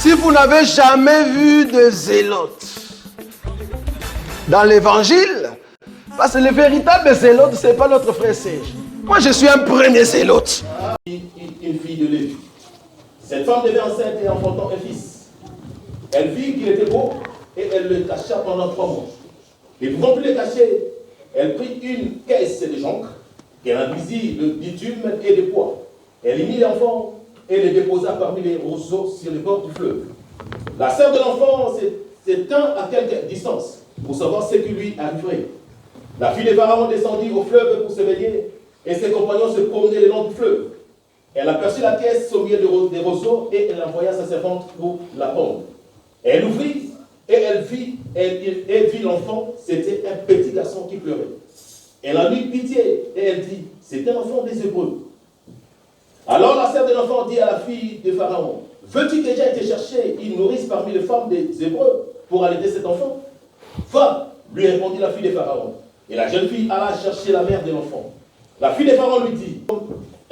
Si vous n'avez jamais vu de zélote dans l'évangile, parce que le véritable zélote, ce n'est pas notre frère Serge. Moi, je suis un premier zélote. Une fille de Lévi. Cette femme devait enceinte et enfantant un fils. Elle vit qu'il était beau et elle le cacha pendant 3 mois. Et pouvant plus le cacher, elle prit une caisse de jonc, qu'elle induisit de bitume et de poids. Elle y mit l'enfant et le déposa parmi les roseaux sur le bord du fleuve. La sœur de l'enfant s'étint à quelque distance pour savoir ce qui lui arriverait. La fille de Pharaon descendit au fleuve pour se baigner et ses compagnons se promenaient le long du fleuve. Elle aperçut la caisse au milieu des roseaux et elle envoya sa servante pour la prendre. Elle ouvrit et elle vit l'enfant, c'était un petit garçon qui pleurait. Elle en eut pitié et elle dit, c'est un enfant des Hébreux. Alors la sœur de l'enfant dit à la fille de Pharaon, veux-tu que j'aille te chercher une nourrice parmi les femmes des Hébreux pour allaiter cet enfant? Va, lui répondit la fille de Pharaon. Et la jeune fille alla chercher la mère de l'enfant. La fille de Pharaon lui dit,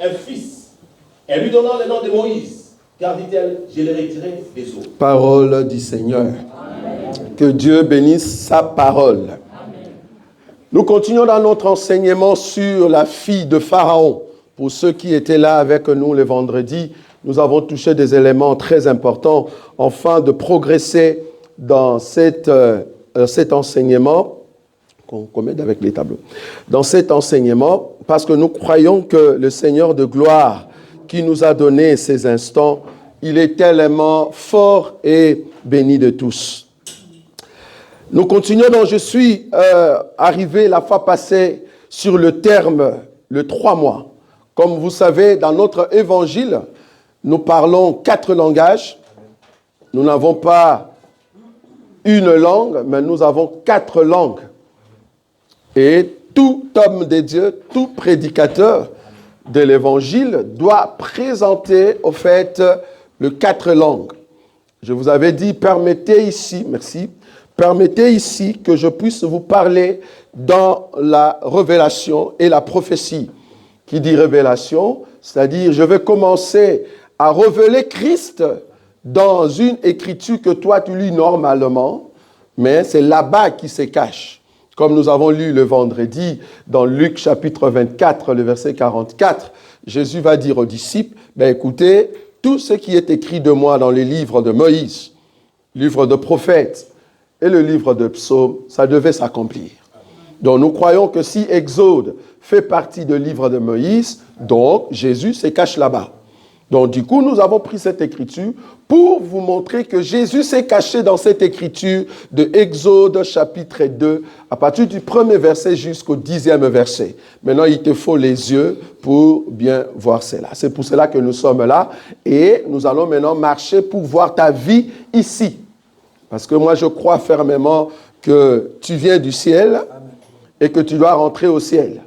un fils. Elle lui donna le nom de Moïse, car dit-elle, je l'ai retiré des eaux. Parole du Seigneur. Amen. Que Dieu bénisse sa parole. Amen. Nous continuons dans notre enseignement sur la fille de Pharaon. Pour ceux qui étaient là avec nous le vendredi, nous avons touché des éléments très importants afin de progresser dans cet enseignement. Qu'on mette avec les tableaux. Dans cet enseignement, parce que nous croyons que le Seigneur de gloire qui nous a donné ces instants, il est tellement fort et béni de tous. Nous continuons, donc je suis arrivé la fois passée sur le terme, le 3 mois. Comme vous savez, dans notre évangile, nous parlons 4 langages. Nous n'avons pas une langue, mais nous avons 4 langues. Et tout homme de Dieu, tout prédicateur de l'évangile doit présenter au fait les 4 langues. Je vous avais dit, permettez ici que je puisse vous parler dans la révélation et la prophétie. Qui dit révélation, c'est-à-dire je vais commencer à révéler Christ dans une écriture que toi tu lis normalement, mais c'est là-bas qui se cache. Comme nous avons lu le vendredi dans Luc chapitre 24, le verset 44, Jésus va dire aux disciples, écoutez, tout ce qui est écrit de moi dans les livres de Moïse, livre de prophètes et le livre de psaumes, ça devait s'accomplir. Donc nous croyons que si Exode fait partie du livre de Moïse, donc Jésus se cache là-bas. Donc du coup, nous avons pris cette écriture pour vous montrer que Jésus s'est caché dans cette écriture de Exode chapitre 2, à partir du 1er verset jusqu'au 10e verset. Maintenant, il te faut les yeux pour bien voir cela. C'est pour cela que nous sommes là et nous allons maintenant marcher pour voir ta vie ici. Parce que moi, je crois fermement que tu viens du ciel et que tu dois rentrer au ciel.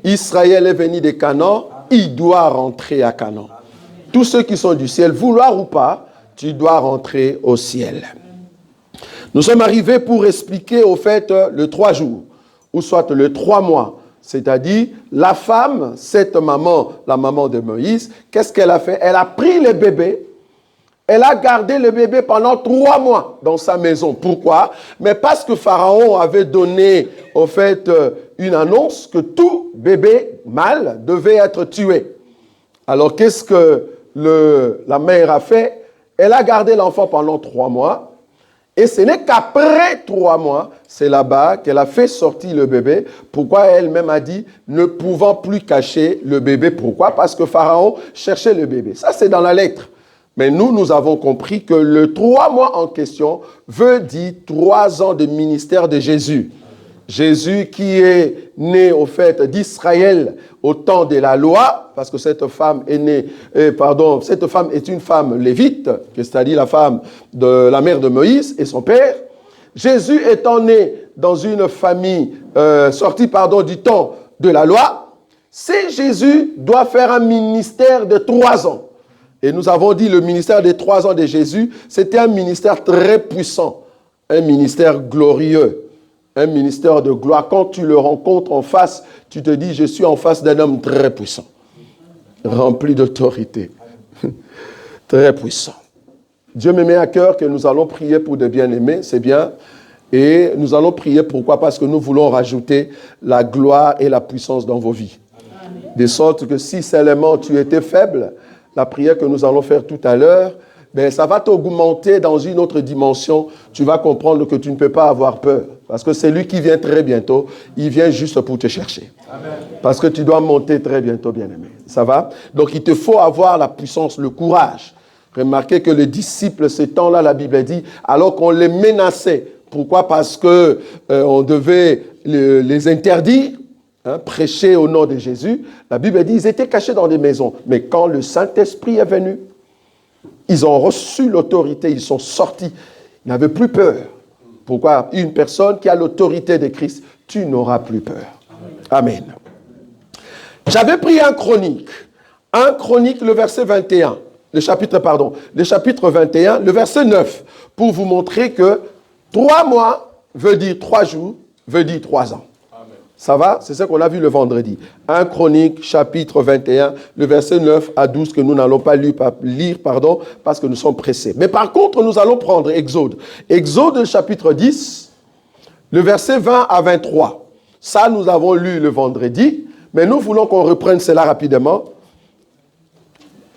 Israël est venu de Canaan, il doit rentrer à Canaan. Tous ceux qui sont du ciel, vouloir ou pas, tu dois rentrer au ciel. Nous sommes arrivés pour expliquer au fait le 3 jours, ou soit le 3 mois. C'est-à-dire, la femme, cette maman, la maman de Moïse, qu'est-ce qu'elle a fait? Elle a pris le bébé, elle a gardé le bébé pendant 3 mois dans sa maison. Pourquoi? Mais parce que Pharaon avait donné, au fait, une annonce que tout bébé mâle devait être tué. Alors, qu'est-ce que la mère a fait? Elle a gardé l'enfant pendant 3 mois. Et ce n'est qu'après 3 mois, c'est là-bas qu'elle a fait sortir le bébé. Pourquoi elle-même a dit, ne pouvant plus cacher le bébé. Pourquoi? Parce que Pharaon cherchait le bébé. Ça, c'est dans la lettre. Mais nous avons compris que le 3 mois en question veut dire 3 ans de ministère de Jésus. Jésus qui est né au fait d'Israël au temps de la loi, parce que cette femme cette femme est une femme lévite, c'est-à-dire la femme de la mère de Moïse et son père. Jésus étant né dans une famille sortie du temps de la loi, c'est Jésus doit faire un ministère de 3 ans. Et nous avons dit le ministère des 3 ans de Jésus, c'était un ministère très puissant, un ministère glorieux. Un ministère de gloire. Quand tu le rencontres en face, tu te dis, je suis en face d'un homme très puissant, rempli d'autorité, très puissant. Dieu me met à cœur que nous allons prier pour des bien-aimés, c'est bien. Et nous allons prier, pourquoi? Parce que nous voulons rajouter la gloire et la puissance dans vos vies. Amen. De sorte que si seulement tu étais faible, la prière que nous allons faire tout à l'heure, ben, ça va t'augmenter dans une autre dimension. Tu vas comprendre que tu ne peux pas avoir peur. Parce que c'est lui qui vient très bientôt. Il vient juste pour te chercher. Amen. Parce que tu dois monter très bientôt, bien-aimé. Ça va? Donc, il te faut avoir la puissance, le courage. Remarquez que les disciples, ce temps-là, la Bible dit, alors qu'on les menaçait. Pourquoi? Parce que on devait les interdire, hein, prêcher au nom de Jésus. La Bible dit, ils étaient cachés dans des maisons. Mais quand le Saint-Esprit est venu, ils ont reçu l'autorité, ils sont sortis. Ils n'avaient plus peur. Pourquoi? Une personne qui a l'autorité de Christ, tu n'auras plus peur. Amen. J'avais pris un Chronique, le verset 21, le chapitre 21, le verset 9, pour vous montrer que 3 mois veut dire 3 jours, veut dire 3 ans. Amen. Ça va? C'est ce qu'on a vu le vendredi. 1 Chronique, chapitre 21, le verset 9 à 12, que nous n'allons pas lire, parce que nous sommes pressés. Mais par contre, nous allons prendre Exode. Exode, chapitre 10, le verset 20 à 23. Ça, nous avons lu le vendredi, mais nous voulons qu'on reprenne cela rapidement.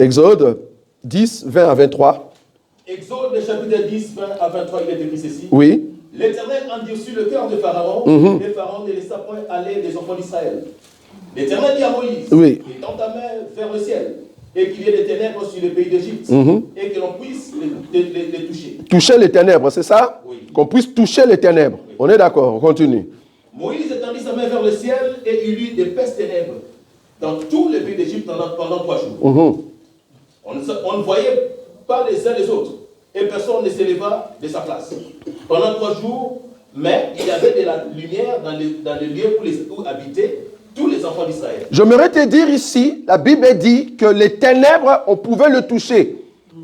Exode 10, 20 à 23. Exode, chapitre 10, 20 à 23, il est écrit ceci. Oui. L'Éternel endurcit le cœur de Pharaon, et Pharaon ne laissa point aller des enfants d'Israël. L'Éternel dit à Moïse, étends ta main vers le ciel, et qu'il y ait des ténèbres sur le pays d'Égypte, et que l'on puisse les toucher. Toucher les ténèbres, c'est ça? Oui. Qu'on puisse toucher les ténèbres. Oui. On est d'accord, on continue. Moïse étendit sa main vers le ciel, et il eut d'épaisses ténèbres dans tout le pays d'Égypte pendant 3 jours. On ne voyait pas les uns les autres, et personne ne s'éleva de sa place. Pendant 3 jours, mais il y avait de la lumière dans le lieu où habitaient tous les enfants d'Israël. J'aimerais te dire ici, la Bible dit que les ténèbres, on pouvait le toucher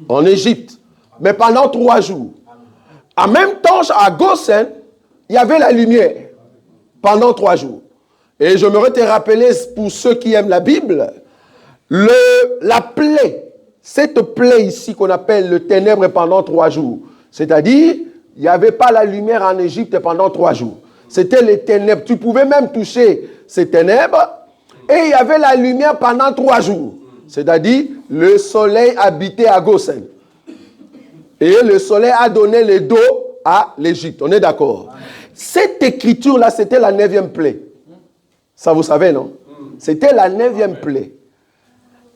en Égypte, mais pendant 3 jours. En même temps, à Goshen, il y avait la lumière pendant 3 jours. Et j'aimerais te rappeler, pour ceux qui aiment la Bible, la plaie, cette plaie ici qu'on appelle le ténèbre pendant 3 jours. C'est-à-dire, il n'y avait pas la lumière en Égypte pendant 3 jours. C'était les ténèbres. Tu pouvais même toucher ces ténèbres et il y avait la lumière pendant 3 jours. C'est-à-dire, le soleil habitait à Goshen. Et le soleil a donné le dos à l'Égypte. On est d'accord? Cette écriture-là, c'était la 9e plaie. Ça, vous savez, non? C'était la 9e plaie.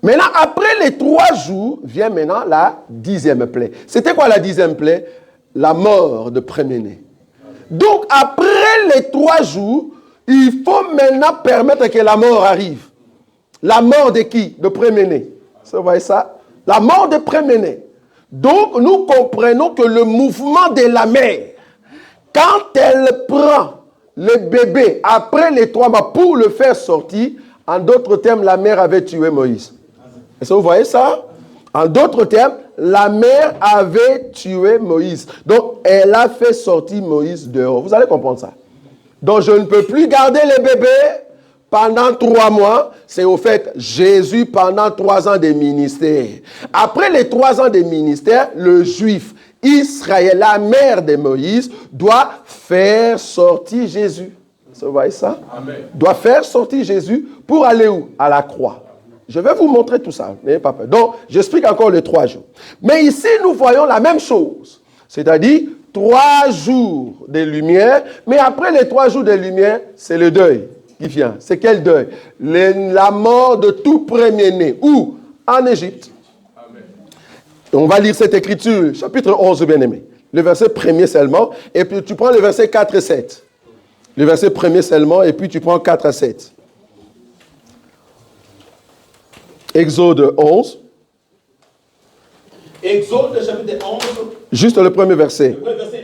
Maintenant, après les 3 jours, vient maintenant la 10e plaie. C'était quoi la 10e plaie? La mort de premier-né. Donc, après les 3 jours, il faut maintenant permettre que la mort arrive. La mort de qui? De premier-né. Vous voyez ça? La mort de premier-né. Donc, nous comprenons que le mouvement de la mère, quand elle prend le bébé après les 3 mois pour le faire sortir, en d'autres termes, la mère avait tué Moïse. Est-ce que vous voyez ça? En d'autres termes, la mère avait tué Moïse. Donc, elle a fait sortir Moïse dehors. Vous allez comprendre ça. Donc, je ne peux plus garder le bébé pendant 3 mois. C'est au fait Jésus pendant 3 ans de ministère. Après les 3 ans de ministère, le juif Israël, la mère de Moïse, doit faire sortir Jésus. Vous voyez ça? Amen. Doit faire sortir Jésus pour aller où? À la croix. Je vais vous montrer tout ça. N'ayez pas peur. Donc, j'explique encore les 3 jours. Mais ici, nous voyons la même chose. C'est-à-dire 3 jours de lumière. Mais après les 3 jours de lumière, c'est le deuil qui vient. C'est quel deuil? La mort de tout premier-né. Où? En Égypte. Amen. On va lire cette écriture, chapitre 11, bien-aimé. Le verset 1er seulement. Et puis tu prends le verset 4 et 7. Le verset 1er seulement. Et puis tu prends 4 à 7. Exode 11. Exode, chapitre 11. Juste le premier verset. Le premier verset,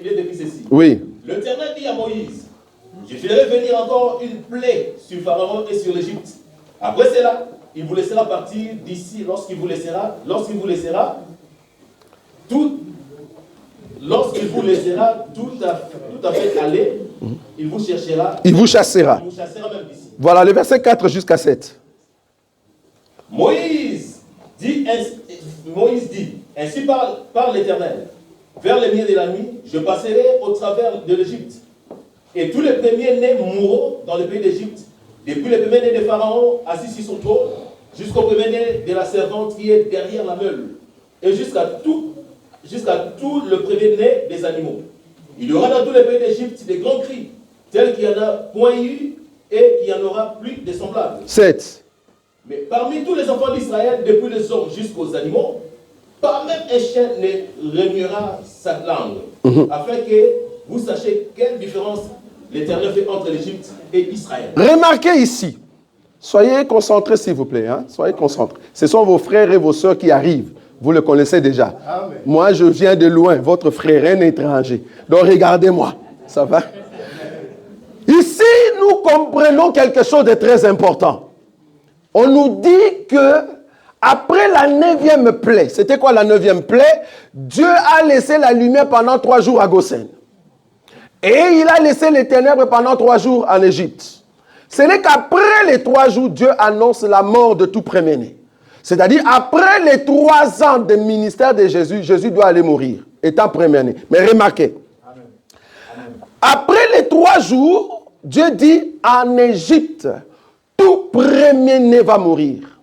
il est écrit ceci. Oui. L'Éternel dit à Moïse, je ferai venir encore une plaie sur Pharaon et sur l'Égypte. Après cela, il vous laissera partir d'ici lorsqu'il vous laissera tout à fait aller, il vous cherchera. Il vous chassera. Il vous chassera même d'ici. Voilà le verset 4 jusqu'à 7. Moïse dit, Ainsi parle l'Éternel. Vers les milieux de la nuit, je passerai au travers de l'Égypte. Et tous les premiers-nés mourront dans le pays d'Égypte, depuis le premier-né de Pharaon assis sur son trône, jusqu'au premier-né de la servante qui est derrière la meule, et jusqu'à tout le premier-né des animaux. Il y aura dans tous les pays d'Égypte des grands cris, tels qu'il n'y en a point eu et qu'il n'y en aura plus de semblables. 7. Mais parmi tous les enfants d'Israël, depuis les hommes jusqu'aux animaux, pas même un chien ne remuera sa langue, afin que vous sachiez quelle différence l'Éternel fait entre l'Égypte et Israël. Remarquez ici, soyez concentrés s'il vous plaît, hein? Soyez concentrés. Ce sont vos frères et vos sœurs qui arrivent. Vous le connaissez déjà. Amen. Moi, je viens de loin, votre frère est un étranger. Donc regardez-moi, ça va? Ici, nous comprenons quelque chose de très important. On nous dit que après la 9e plaie, c'était quoi la 9e plaie? Dieu a laissé la lumière pendant 3 jours à Goshen. Et il a laissé les ténèbres pendant 3 jours en Égypte. Ce n'est qu'après les 3 jours, Dieu annonce la mort de tout premier-né. C'est-à-dire, après les 3 ans de ministère de Jésus, Jésus doit aller mourir, étant premier-né. Mais remarquez, après les 3 jours, Dieu dit, en Égypte, tout premier-né va mourir.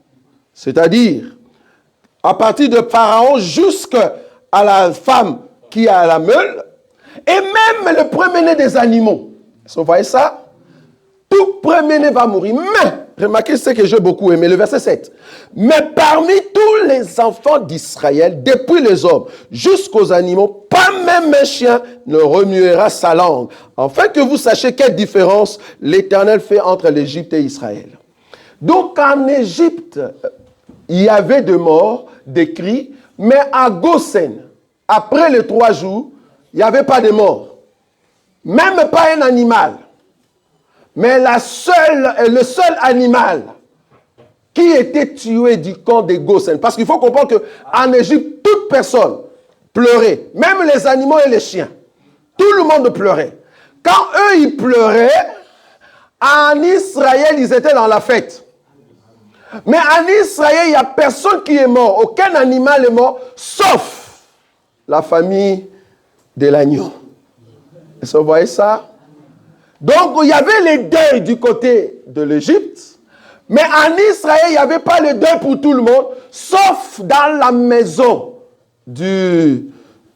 C'est-à-dire, à partir de Pharaon jusqu'à la femme qui a la meule, et même le premier-né des animaux. Vous voyez ça? Tout premier-né va mourir. Mais, remarquez ce que j'ai beaucoup aimé, le verset 7. Mais parmi tous les enfants d'Israël, depuis les hommes jusqu'aux animaux, pas même un chien ne remuera sa langue, afin que vous sachiez quelle différence l'Éternel fait entre l'Égypte et Israël. Donc en Égypte, il y avait des morts, des cris, mais à Goshen, après les 3 jours, il n'y avait pas de morts. Même pas un animal. Mais le seul animal qui était tué du camp de Goshen. Parce qu'il faut comprendre qu'en Égypte, toute personne pleurait. Même les animaux et les chiens. Tout le monde pleurait. Quand eux, ils pleuraient, en Israël, ils étaient dans la fête. Mais en Israël, il n'y a personne qui est mort. Aucun animal est mort, sauf la famille de l'agneau. Est-ce que vous voyez ça? Donc, il y avait les deuils du côté de l'Égypte, mais en Israël, il n'y avait pas le deuil pour tout le monde, sauf dans la maison de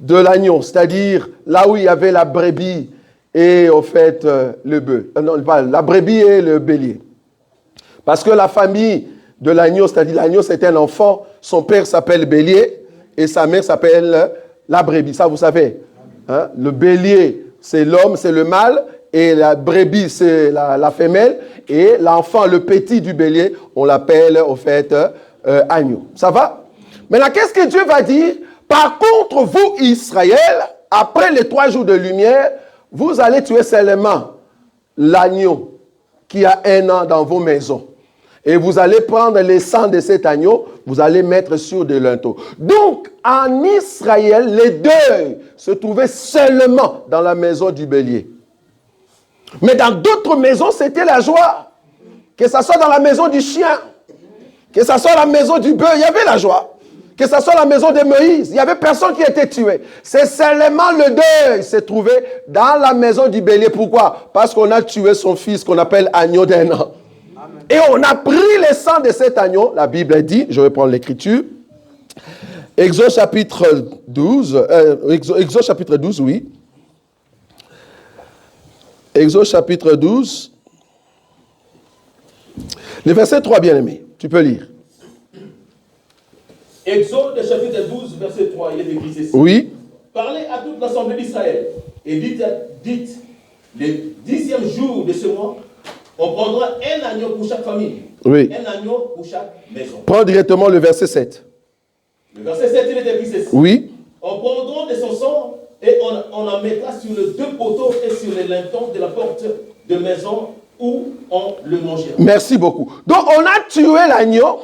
l'agneau, c'est-à-dire là où il y avait la brebis et au fait le bœuf. Non, pas la brebis et le bélier. Parce que la famille de l'agneau, c'est-à-dire l'agneau, c'est un enfant, son père s'appelle bélier et sa mère s'appelle la brebis. Ça, vous savez. Hein? Le bélier, c'est l'homme, c'est le mâle. Et la brebis, c'est la femelle. Et l'enfant, le petit du bélier, on l'appelle, au fait, agneau. Ça va? Maintenant, qu'est-ce que Dieu va dire? Par contre, vous, Israël, après les 3 jours de lumière, vous allez tuer seulement l'agneau qui a 1 an dans vos maisons. Et vous allez prendre les sangs de cet agneau, vous allez mettre sur des linteaux. Donc, en Israël, les deuils se trouvaient seulement dans la maison du bélier. Mais dans d'autres maisons, c'était la joie. Que ce soit dans la maison du chien, que ce soit la maison du bœuf, il y avait la joie. Que ce soit la maison de Moïse, il n'y avait personne qui était tué. C'est seulement le deuil qui s'est trouvé dans la maison du bélier. Pourquoi? Parce qu'on a tué son fils qu'on appelle agneau d'1 an. Et on a pris le sang de cet agneau. La Bible dit, je vais prendre l'écriture. Exode chapitre 12, Exode chapitre 12, oui. Exode chapitre 12. Le verset 3, bien aimé. Tu peux lire. Exode chapitre 12, verset 3, il est écrit ceci. Oui. Parlez à toute l'assemblée d'Israël et dites, le 10e jour de ce mois, on prendra un agneau pour chaque famille. Oui. Un agneau pour chaque maison. Prends directement le verset 7. Le verset 7, il est écrit ceci. Oui. On prendra de son sang et on en mettra sur les 2 poteaux et sur les lintons de la porte de maison où on le mangera. Merci beaucoup. Donc, on a tué l'agneau,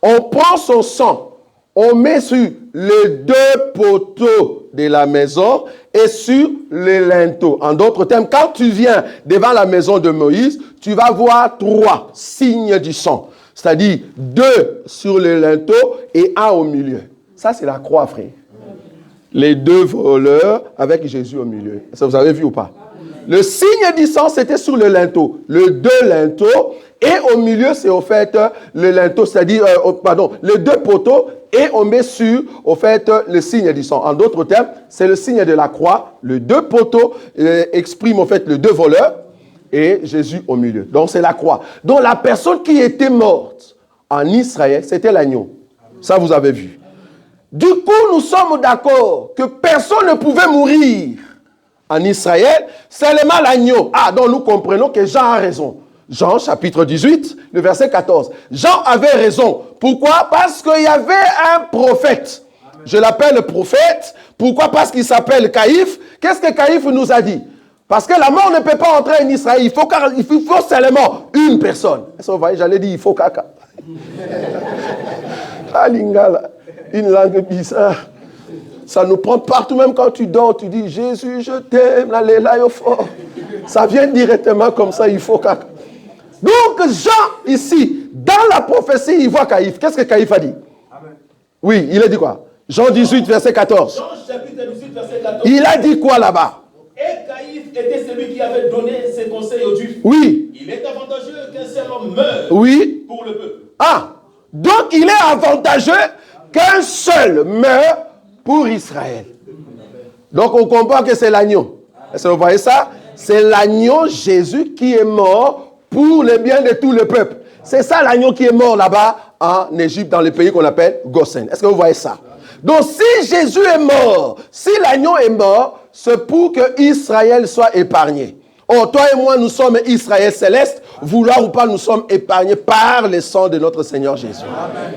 on prend son sang, on met sur les 2 poteaux de la maison et sur les linteaux. En d'autres termes, quand tu viens devant la maison de Moïse, tu vas voir 3 signes du sang. C'est-à-dire 2 sur les linteaux et 1 au milieu. Ça, c'est la croix, frère. Les deux voleurs avec Jésus au milieu. Ça, vous avez vu ou pas? Le signe du sang, c'était sur le linteau. Le deux linteaux. Et au milieu, c'est au fait le linteau, c'est-à-dire, les deux poteaux. Et on met sur, au fait, le signe du sang. En d'autres termes, c'est le signe de la croix. Les deux poteaux expriment, au fait, les deux voleurs. Et Jésus au milieu. Donc, c'est la croix. Donc, la personne qui était morte en Israël, c'était l'agneau. Ça, vous avez vu. Du coup, nous sommes d'accord que personne ne pouvait mourir en Israël, seulement l'agneau. Ah, donc nous comprenons que Jean a raison. Jean, chapitre 18, le verset 14. Jean avait raison. Pourquoi? Parce qu'il y avait un prophète. Je l'appelle prophète. Pourquoi? Parce qu'il s'appelle Caïphe. Qu'est-ce que Caïphe nous a dit? Parce que la mort ne peut pas entrer en Israël. Il faut seulement une personne. Est-ce que vous voyez, j'allais dire, il faut caca. Ah, lingala, une langue bizarre. Ça nous prend partout, même quand tu dors, tu dis, Jésus, je t'aime, ça vient directement comme ça, il faut caca. Donc, Jean, ici, dans la prophétie, il voit Caïphe. Qu'est-ce que Caïphe a dit? Amen. Oui, il a dit quoi? Jean 18, verset 14. Jean chapitre 18, verset 14. Il a dit quoi là-bas? Et Caïphe était celui qui avait donné ses conseils aux Juifs. Oui. Il est avantageux qu'un seul homme meure pour le peuple. Ah, donc il est avantageux qu'un seul meure pour Israël. Donc on comprend que c'est l'agneau. Est-ce que vous voyez ça? C'est l'agneau Jésus qui est mort pour le bien de tout le peuple. C'est ça l'agneau qui est mort là-bas en Égypte, dans le pays qu'on appelle Goshen. Est-ce que vous voyez ça? Donc si Jésus est mort, si l'agneau est mort, c'est pour que Israël soit épargné. Oh, toi et moi, nous sommes Israël céleste. Vouloir ou pas, nous sommes épargnés par le sang de notre Seigneur Jésus. Amen.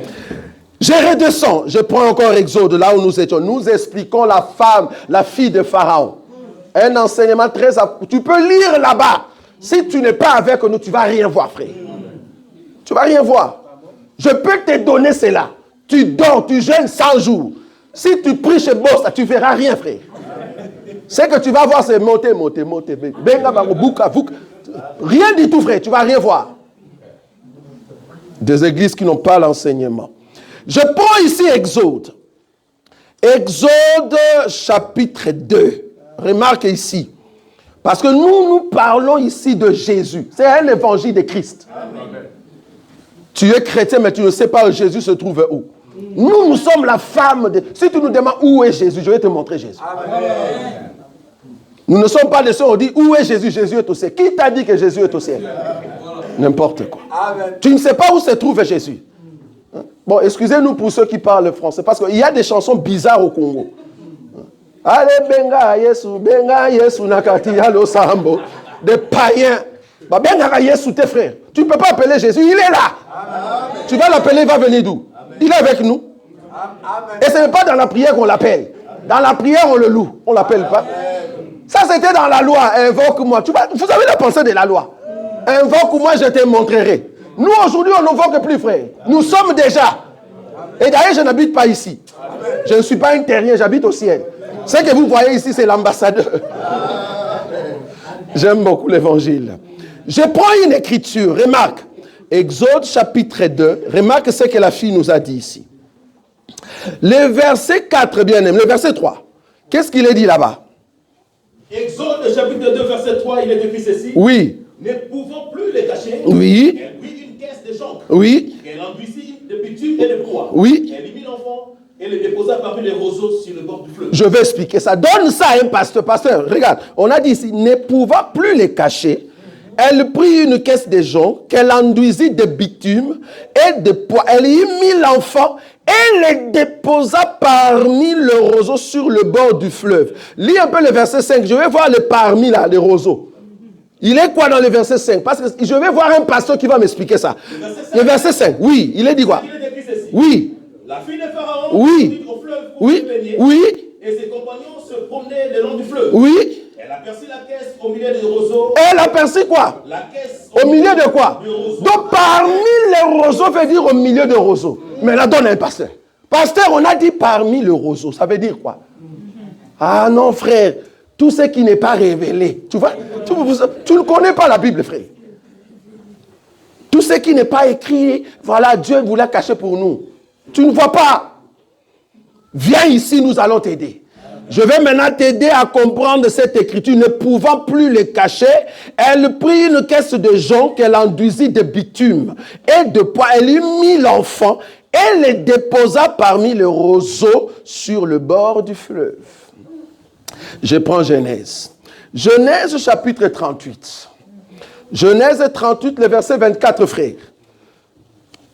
Je redescends, je prends encore Exode, là où nous étions. Nous expliquons la femme, la fille de Pharaon. Un enseignement très... Tu peux lire là-bas. Si tu n'es pas avec nous, tu ne vas rien voir, frère. Tu ne vas rien voir. Je peux te donner cela. Tu dors, tu jeûnes 100 jours. Si tu pries chez Boss, tu ne verras rien, frère. C'est que tu vas voir, c'est monter. Rien du tout, frère. Tu ne vas rien voir. Des églises qui n'ont pas l'enseignement. Je prends ici Exode. Exode chapitre 2. Remarque ici. Parce que nous parlons ici de Jésus. C'est un évangile de Christ. Amen. Tu es chrétien, mais tu ne sais pas où Jésus se trouve où. Nous sommes la femme de... Si tu nous demandes où est Jésus, je vais te montrer Jésus. Amen. Nous ne sommes pas les seuls, on dit où est Jésus? Jésus est au ciel. Qui t'a dit que Jésus est au ciel? N'importe quoi. Amen. Tu ne sais pas où se trouve Jésus. Bon, excusez-nous pour ceux qui parlent français, parce qu'il y a des chansons bizarres au Congo. Allez, benga yesu nakati yalo sambo. Des païens. Benga yesu tes frères. Tu ne peux pas appeler Jésus, il est là. Amen. Tu vas l'appeler, il va venir d'où? Il est avec nous. Amen. Et ce n'est pas dans la prière qu'on l'appelle. Dans la prière, on le loue. On ne l'appelle pas. Ça, c'était dans la loi. Invoque-moi. Vous avez la pensée de la loi. Invoque-moi, je te montrerai. Nous, aujourd'hui, on n'invoque plus, frère. Nous sommes déjà. Et d'ailleurs, je n'habite pas ici. Je ne suis pas un terrien, j'habite au ciel. Ce que vous voyez ici, c'est l'ambassadeur. J'aime beaucoup l'évangile. Je prends une écriture. Remarque. Exode chapitre 2. Remarque ce que la fille nous a dit ici. Le verset 4, bien aimé. Le verset 3. Qu'est-ce qu'il est dit là-bas? Exode chapitre 2, verset 3, il est écrit ceci. Oui. Ne pouvant plus les cacher, oui. Elle prit une caisse de jonc. Oui. Elle enduisit de bitume et de bois. Oui. Elle y mit l'enfant et le déposa parmi les roseaux sur le bord du fleuve. Je vais expliquer ça. Donne ça à un pasteur. Pasteur, regarde. On a dit ici, ne pouvant plus les cacher, elle prit une caisse de jonc qu'elle enduisit de bitume et de bois. Elle y mit l'enfant et le déposa parmi le roseau sur le bord du fleuve. Lis un peu le verset 5. Je vais voir le parmi là, les roseaux. Il est quoi dans le verset 5? Parce que je vais voir un pasteur qui va m'expliquer ça. Le verset 5, oui. Il est dit quoi? Oui. La fille de Pharaon oui. Au fleuve pour oui. baigner, oui. Et ses compagnons se promenaient le long du fleuve. Oui. Elle aperçut la caisse au milieu des roseaux. Elle aperçut quoi? La caisse au milieu de quoi? Donc parmi les roseaux veut dire au milieu des roseaux. Mais là donne un pasteur. Pasteur, on a dit parmi le roseau. Ça veut dire quoi? Ah non frère. Tout ce qui n'est pas révélé. Tu vois? Tu ne connais pas la Bible, frère. Tout ce qui n'est pas écrit, voilà, Dieu vous l'a caché pour nous. Tu ne vois pas. Viens ici, nous allons t'aider. Je vais maintenant t'aider à comprendre cette écriture. Ne pouvant plus les cacher, elle prit une caisse de jonc qu'elle enduisit de bitume et de poids. Elle y mit l'enfant et les déposa parmi les roseaux sur le bord du fleuve. Je prends Genèse. Genèse chapitre 38. Genèse 38, le verset 24, frère.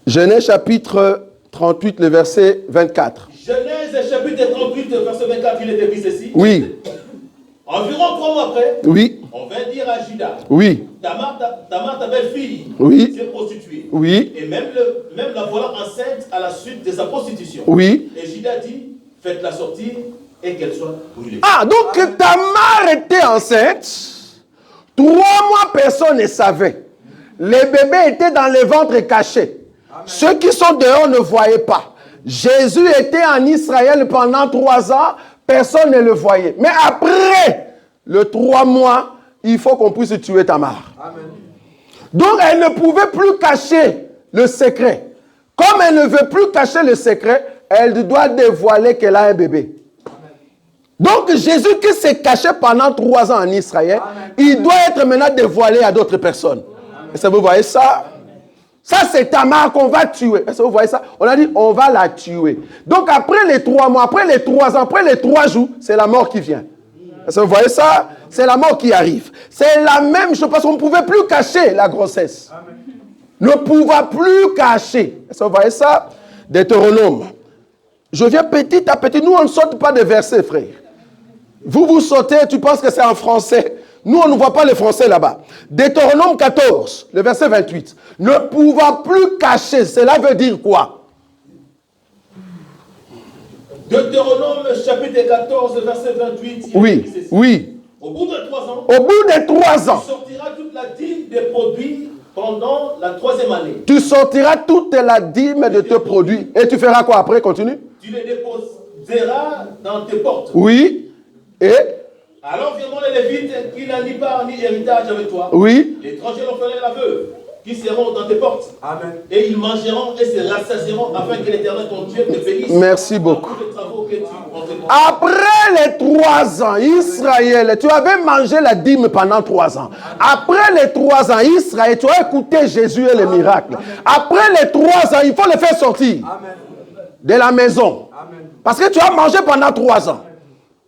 Genèse chapitre 38, le verset 24. Genèse chapitre 38, verset 24, il est écrit ceci. Oui. Environ 3 mois après, Oui. on vint dire à Judas, Oui. Tamar, ta belle-fille, Oui. s'est prostituée. Oui. Et même la voilà enceinte à la suite de sa prostitution. Oui. Et Judas dit, faites-la sortir et qu'elle soit brûlée. Ah, donc Tamar était enceinte. 3 mois, personne ne savait. Les bébés étaient dans les ventres cachés. Ceux qui sont dehors ne voyaient pas. Jésus était en Israël pendant 3 ans, personne ne le voyait. Mais après le 3 mois, il faut qu'on puisse tuer Tamar. Amen. Donc elle ne pouvait plus cacher le secret. Comme elle ne veut plus cacher le secret, elle doit dévoiler qu'elle a un bébé. Amen. Donc Jésus qui s'est caché pendant 3 ans en Israël, amen, il doit être maintenant dévoilé à d'autres personnes. Est-ce que vous voyez ça? Ça, c'est Tamar qu'on va tuer. Est-ce que vous voyez ça? On a dit, on va la tuer. Donc, après les 3 mois, après les 3 ans, après les 3 jours, c'est la mort qui vient. Est-ce que vous voyez ça? C'est la mort qui arrive. C'est la même chose parce qu'on ne pouvait plus cacher la grossesse. Ne pouvait plus cacher. Est-ce que vous voyez ça? Deutéronome. Je viens petit à petit. Nous, on ne saute pas de versets, frère. Vous sautez, tu penses que c'est en français. Nous, on ne voit pas le français là-bas. Deutéronome 14, le verset 28. Ne pouvant plus cacher, cela veut dire quoi? Deutéronome chapitre 14, verset 28. Oui, oui. Au bout de 3 ans, au bout de 3 ans, tu sortiras toute la dîme des produits pendant la 3e année. Tu sortiras toute la dîme de tes produits. Et tu feras quoi après? Continue. Tu les déposeras dans tes portes. Oui. Et alors viendront les Lévites qui n'ont ni part ni héritage avec toi. Oui. L'étranger, l'orphelin et la veuve, qui seront dans tes portes. Amen. Et ils mangeront et se rassasieront afin que l'Éternel ton Dieu te bénisse. Merci beaucoup. Tous les travaux que tu après les 3 ans, Israël, tu avais mangé la dîme pendant 3 ans. Après les 3 ans, Israël, tu as écouté Jésus et les miracles. Après les 3 ans, il faut le faire sortir de la maison. Parce que tu as mangé pendant 3 ans.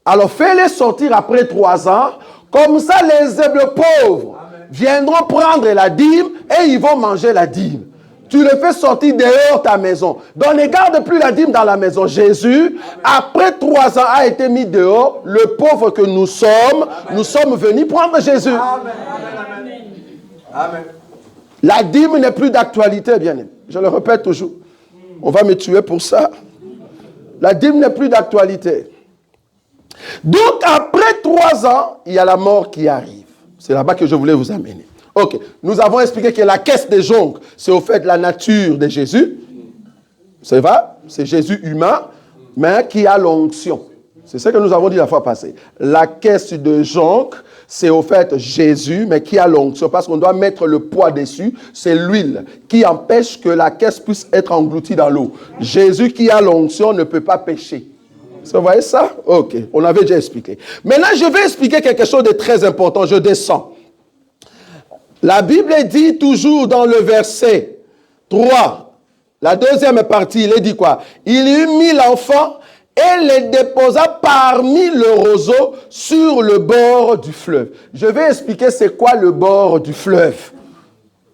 Alors fais-les sortir après 3 ans. Comme ça, les pauvres viendront prendre la dîme et ils vont manger la dîme. Tu le fais sortir dehors ta maison. Donc ne garde plus la dîme dans la maison. Jésus, après 3 ans, a été mis dehors. Le pauvre que nous sommes venus prendre Jésus. Amen. Amen. La dîme n'est plus d'actualité, bien-aimé. Je le répète toujours. On va me tuer pour ça. La dîme n'est plus d'actualité. Donc, après 3 ans, il y a la mort qui arrive. C'est là-bas que je voulais vous amener. Ok, nous avons expliqué que la caisse des joncs, c'est au fait la nature de Jésus. C'est vrai, c'est Jésus humain, mais qui a l'onction. C'est ce que nous avons dit la fois passée. La caisse de joncs, c'est au fait Jésus, mais qui a l'onction, parce qu'on doit mettre le poids dessus. C'est l'huile qui empêche que la caisse puisse être engloutie dans l'eau. Jésus qui a l'onction ne peut pas pécher. Vous voyez ça? Ok, on avait déjà expliqué. Maintenant, je vais expliquer quelque chose de très important. Je descends. La Bible dit toujours dans le verset 3, la deuxième partie, il est dit quoi? Il eut mis l'enfant et les déposa parmi le roseau sur le bord du fleuve. Je vais expliquer c'est quoi le bord du fleuve.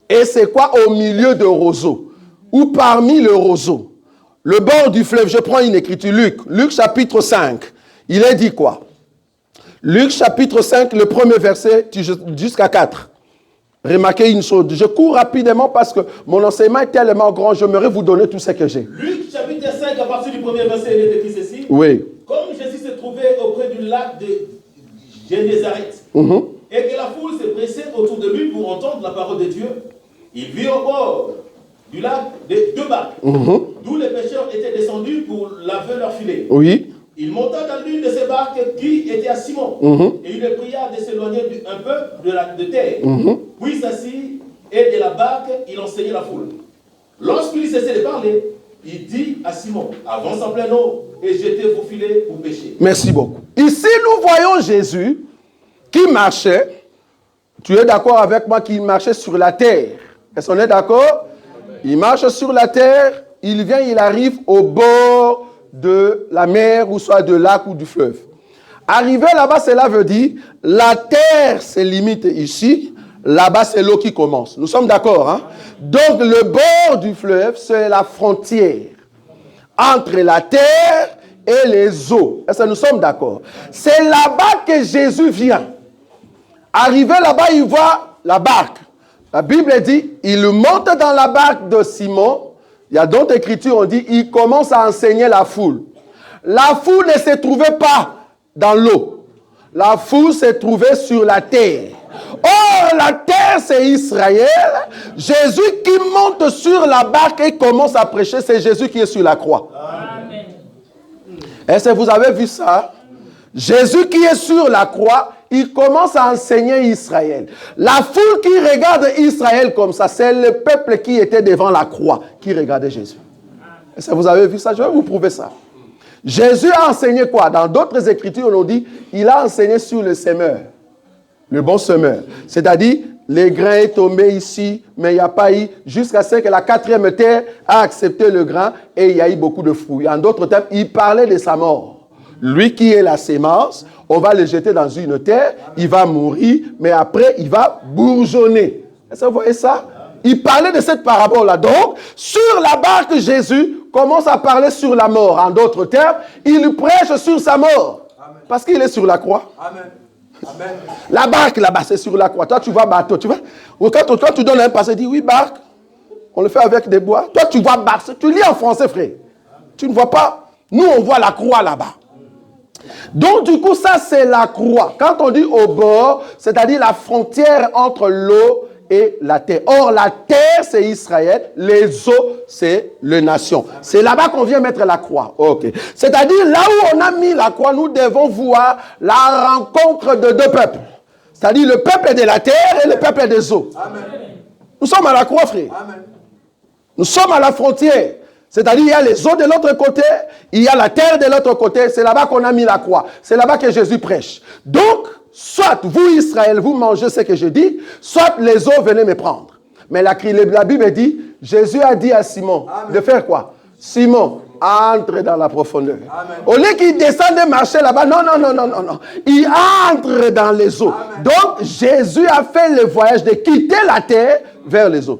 Et c'est quoi au milieu de roseau ou parmi le roseau. Le bord du fleuve, je prends une écriture, Luc chapitre 5. Il est dit quoi? Luc chapitre 5, le premier verset jusqu'à 4. Remarquez une chose, je cours rapidement parce que mon enseignement est tellement grand, j'aimerais vous donner tout ce que j'ai. Luc chapitre 5, à partir du premier verset, il est écrit ceci. Oui. Comme Jésus se trouvait auprès du lac de Génézareth, et que la foule se pressait autour de lui pour entendre la parole de Dieu, il vit au bord du lac 2 barques, d'où les pêcheurs étaient descendus pour laver leurs filets. Oui. Il monta dans l'une de ces barques qui était à Simon, et il le pria de s'éloigner un peu de terre. Puis s'assit, et de la barque, il enseignait la foule. Lorsqu'il cessait de parler, il dit à Simon, avance en pleine eau et jetez vos filets pour pêcher. Merci beaucoup. Ici, nous voyons Jésus qui marchait. Tu es d'accord avec moi qu'il marchait sur la terre? Est-ce qu'on est d'accord? Il marche sur la terre, il vient, il arrive au bord de la mer, ou soit de lac ou du fleuve. Arrivé là-bas, cela veut dire, la terre se limite ici, là-bas c'est l'eau qui commence. Nous sommes d'accord, hein? Donc le bord du fleuve, c'est la frontière entre la terre et les eaux. Est-ce que nous sommes d'accord? C'est là-bas que Jésus vient. Arrivé là-bas, il voit la barque. La Bible dit, il monte dans la barque de Simon. Il y a d'autres écritures, on dit, il commence à enseigner la foule. La foule ne se trouvait pas dans l'eau. La foule se trouvait sur la terre. Or, la terre, c'est Israël. Jésus qui monte sur la barque et commence à prêcher, c'est Jésus qui est sur la croix. Amen. Est-ce que vous avez vu ça? Jésus qui est sur la croix, il commence à enseigner Israël. La foule qui regarde Israël comme ça, c'est le peuple qui était devant la croix, qui regardait Jésus. Est-ce que vous avez vu ça? Je vais vous prouver ça. Jésus a enseigné quoi? Dans d'autres écritures, on dit, il a enseigné sur le semeur, le bon semeur. C'est-à-dire, les grains est tombé ici, mais il n'y a pas eu, jusqu'à ce que la quatrième terre a accepté le grain et il y a eu beaucoup de fruits. En d'autres termes, il parlait de sa mort. Lui qui est la sémence, on va le jeter dans une terre, il va mourir, mais après, il va bourgeonner. Est-ce que vous voyez ça? Il parlait de cette parabole-là. Donc, sur la barque, Jésus commence à parler sur la mort. En d'autres termes, il prêche sur sa mort. Amen. Parce qu'il est sur la croix. Amen. Amen. La barque là-bas, c'est sur la croix. Toi, tu vois bateau. Tu vois? Quand tu donnes un passage, tu dis oui, barque. On le fait avec des bois. Toi, tu vois barque. Tu lis en français, frère. Tu ne vois pas. Nous, on voit la croix là-bas. Donc, du coup, ça, c'est la croix. Quand on dit au bord, c'est-à-dire la frontière entre l'eau et la terre. Or, la terre, c'est Israël. Les eaux, c'est les nations. C'est là-bas qu'on vient mettre la croix. Ok. C'est-à-dire, là où on a mis la croix, nous devons voir la rencontre de deux peuples. C'est-à-dire le peuple de la terre et le peuple des eaux. Amen. Nous sommes à la croix, frère. Amen. Nous sommes à la frontière. C'est-à-dire, il y a les eaux de l'autre côté, il y a la terre de l'autre côté. C'est là-bas qu'on a mis la croix. C'est là-bas que Jésus prêche. Donc, soit vous, Israël, vous mangez ce que je dis, soit les eaux, venez me prendre. Mais la Bible dit, Jésus a dit à Simon, amen, de faire quoi? Simon, entre dans la profondeur. Amen. Au lieu qu'il descende et marche là-bas, non. Il entre dans les eaux. Amen. Donc, Jésus a fait le voyage de quitter la terre vers les eaux.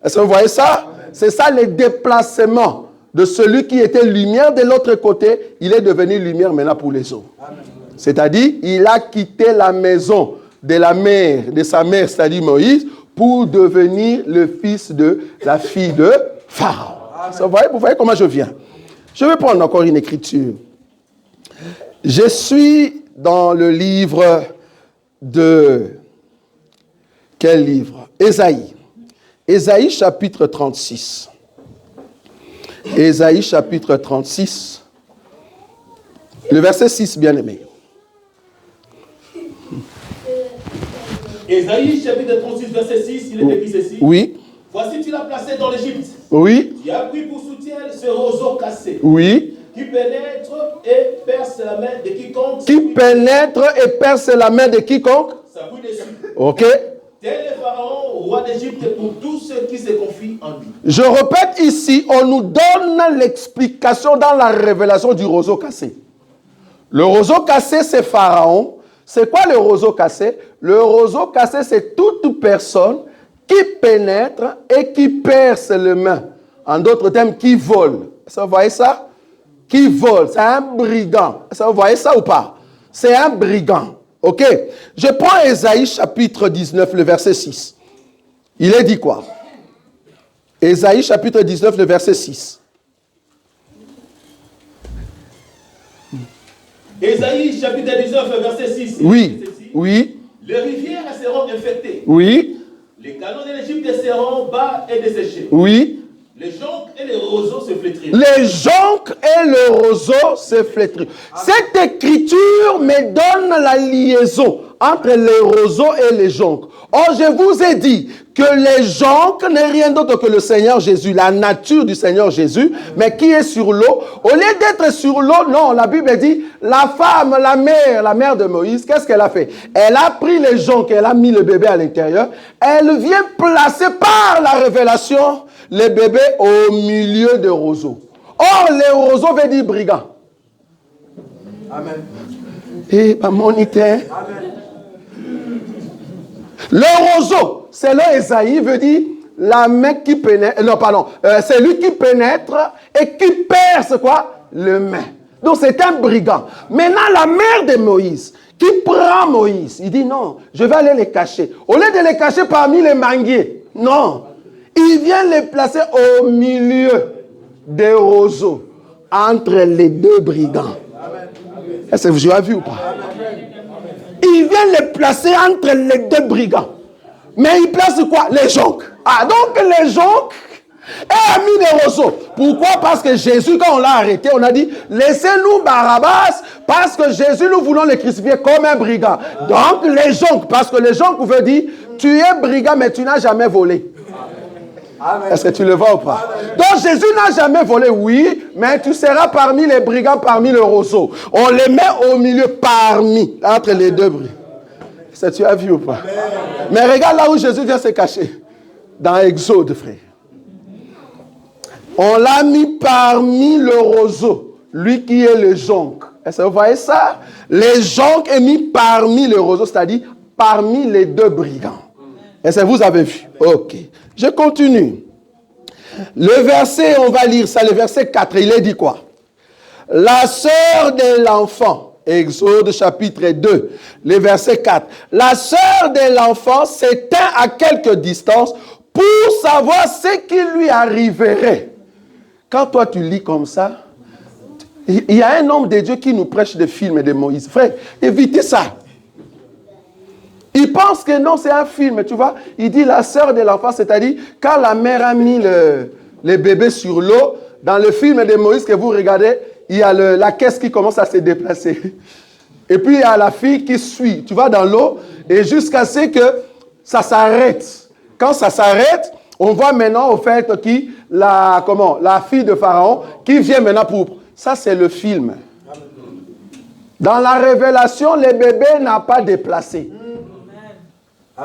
Est-ce que vous voyez ça? Amen. C'est ça le déplacement de celui qui était lumière de l'autre côté. Il est devenu lumière maintenant pour les eaux. Amen. C'est-à-dire, il a quitté la maison de la mère, de sa mère, c'est-à-dire Moïse, pour devenir le fils de la fille de Pharaon. Vous voyez comment je viens? Je vais prendre encore une écriture. Je suis dans le livre de... Quel livre? Ésaïe. Ésaïe chapitre 36. Ésaïe chapitre 36. Le verset 6, bien aimé. Ésaïe chapitre 36, verset 6, il est écrit ceci. Oui. Voici, tu l'as placé dans l'Égypte. Oui. Tu as pris pour soutien ce roseau cassé. Oui. Qui pénètre et perce la main de quiconque. Qui pénètre et perce la main de quiconque. S'appuie dessus. Ok. Tel est Pharaon, roi d'Égypte, pour tous ceux qui se confient en lui. Je répète ici, on nous donne l'explication dans la révélation du roseau cassé. Le roseau cassé, c'est Pharaon. C'est quoi le roseau cassé? Le roseau cassé, c'est toute personne qui pénètre et qui perce les mains. En d'autres termes, qui vole. Est-ce que vous voyez ça? Qui vole. C'est un brigand. Est-ce que vous voyez ça ou pas? C'est un brigand. Ok? Je prends Ésaïe chapitre 19, le verset 6. Il est dit quoi? Ésaïe chapitre 19, le verset 6. Ésaïe chapitre 19, verset 6. Oui, oui. Les rivières seront infectées. Oui. Les canaux de l'Égypte seront bas et desséchés. Oui. Les joncs et les roseaux se flétriront. Les joncs et le roseau se flétriront. Cette écriture me donne la liaison entre les roseaux et les joncs. Or, je vous ai dit que les joncs n'est rien d'autre que le Seigneur Jésus, la nature du Seigneur Jésus, mais qui est sur l'eau. Au lieu d'être sur l'eau, non, la Bible dit, la femme, la mère de Moïse, qu'est-ce qu'elle a fait? Elle a pris les joncs, elle a mis le bébé à l'intérieur. Elle vient placer par la révélation le bébé au milieu des roseaux. Or, les roseaux veut dire brigand. Amen. Et pas moniteur. Le roseau, c'est le Esaïe, veut dire la main qui pénètre. Non, pardon. C'est lui qui pénètre et qui perce quoi? Le main. Donc c'est un brigand. Maintenant, la mère de Moïse, qui prend Moïse, il dit non, je vais aller les cacher. Au lieu de les cacher parmi les manguiers, non. Il vient les placer au milieu des roseaux, entre les deux brigands. Est-ce que vous avez vu ou pas? Il vient les placer entre les deux brigands. Mais il place quoi? Les joncs. Ah, donc les joncs et a mis les roseaux. Pourquoi? Parce que Jésus, quand on l'a arrêté, on a dit, laissez-nous Barabbas, parce que Jésus, nous voulons le crucifier comme un brigand. Donc les joncs, parce que les joncs veut dire, tu es brigand, mais tu n'as jamais volé. Est-ce que tu le vois ou pas? Donc Jésus n'a jamais volé, oui, mais tu seras parmi les brigands, parmi le roseau. On les met au milieu, parmi, entre les deux brigands. Est-ce que tu as vu ou pas? Mais regarde là où Jésus vient se cacher. Dans Exode, frère. On l'a mis parmi le roseau, lui qui est le jonc. Est-ce que vous voyez ça? Les joncs est mis parmi le roseau, c'est-à-dire parmi les deux brigands. Est-ce que vous avez vu? Ok. Je continue. Le verset, on va lire ça, le verset 4, il est dit quoi? La sœur de l'enfant, Exode chapitre 2, le verset 4. La sœur de l'enfant s'éteint à quelque distance pour savoir ce qui lui arriverait. Quand toi tu lis comme ça, il y a un homme de Dieu qui nous prêche des films de Moïse. Frère, évitez ça. Il pense que non, c'est un film, tu vois. Il dit la sœur de l'enfant, c'est-à-dire quand la mère a mis le bébé sur l'eau, dans le film de Moïse que vous regardez, il y a la caisse qui commence à se déplacer. Et puis il y a la fille qui suit, tu vois, dans l'eau, et jusqu'à ce que ça s'arrête. Quand ça s'arrête, on voit maintenant au fait la fille de Pharaon qui vient maintenant pour... Ça, c'est le film. Dans la révélation, le bébé n'a pas déplacé.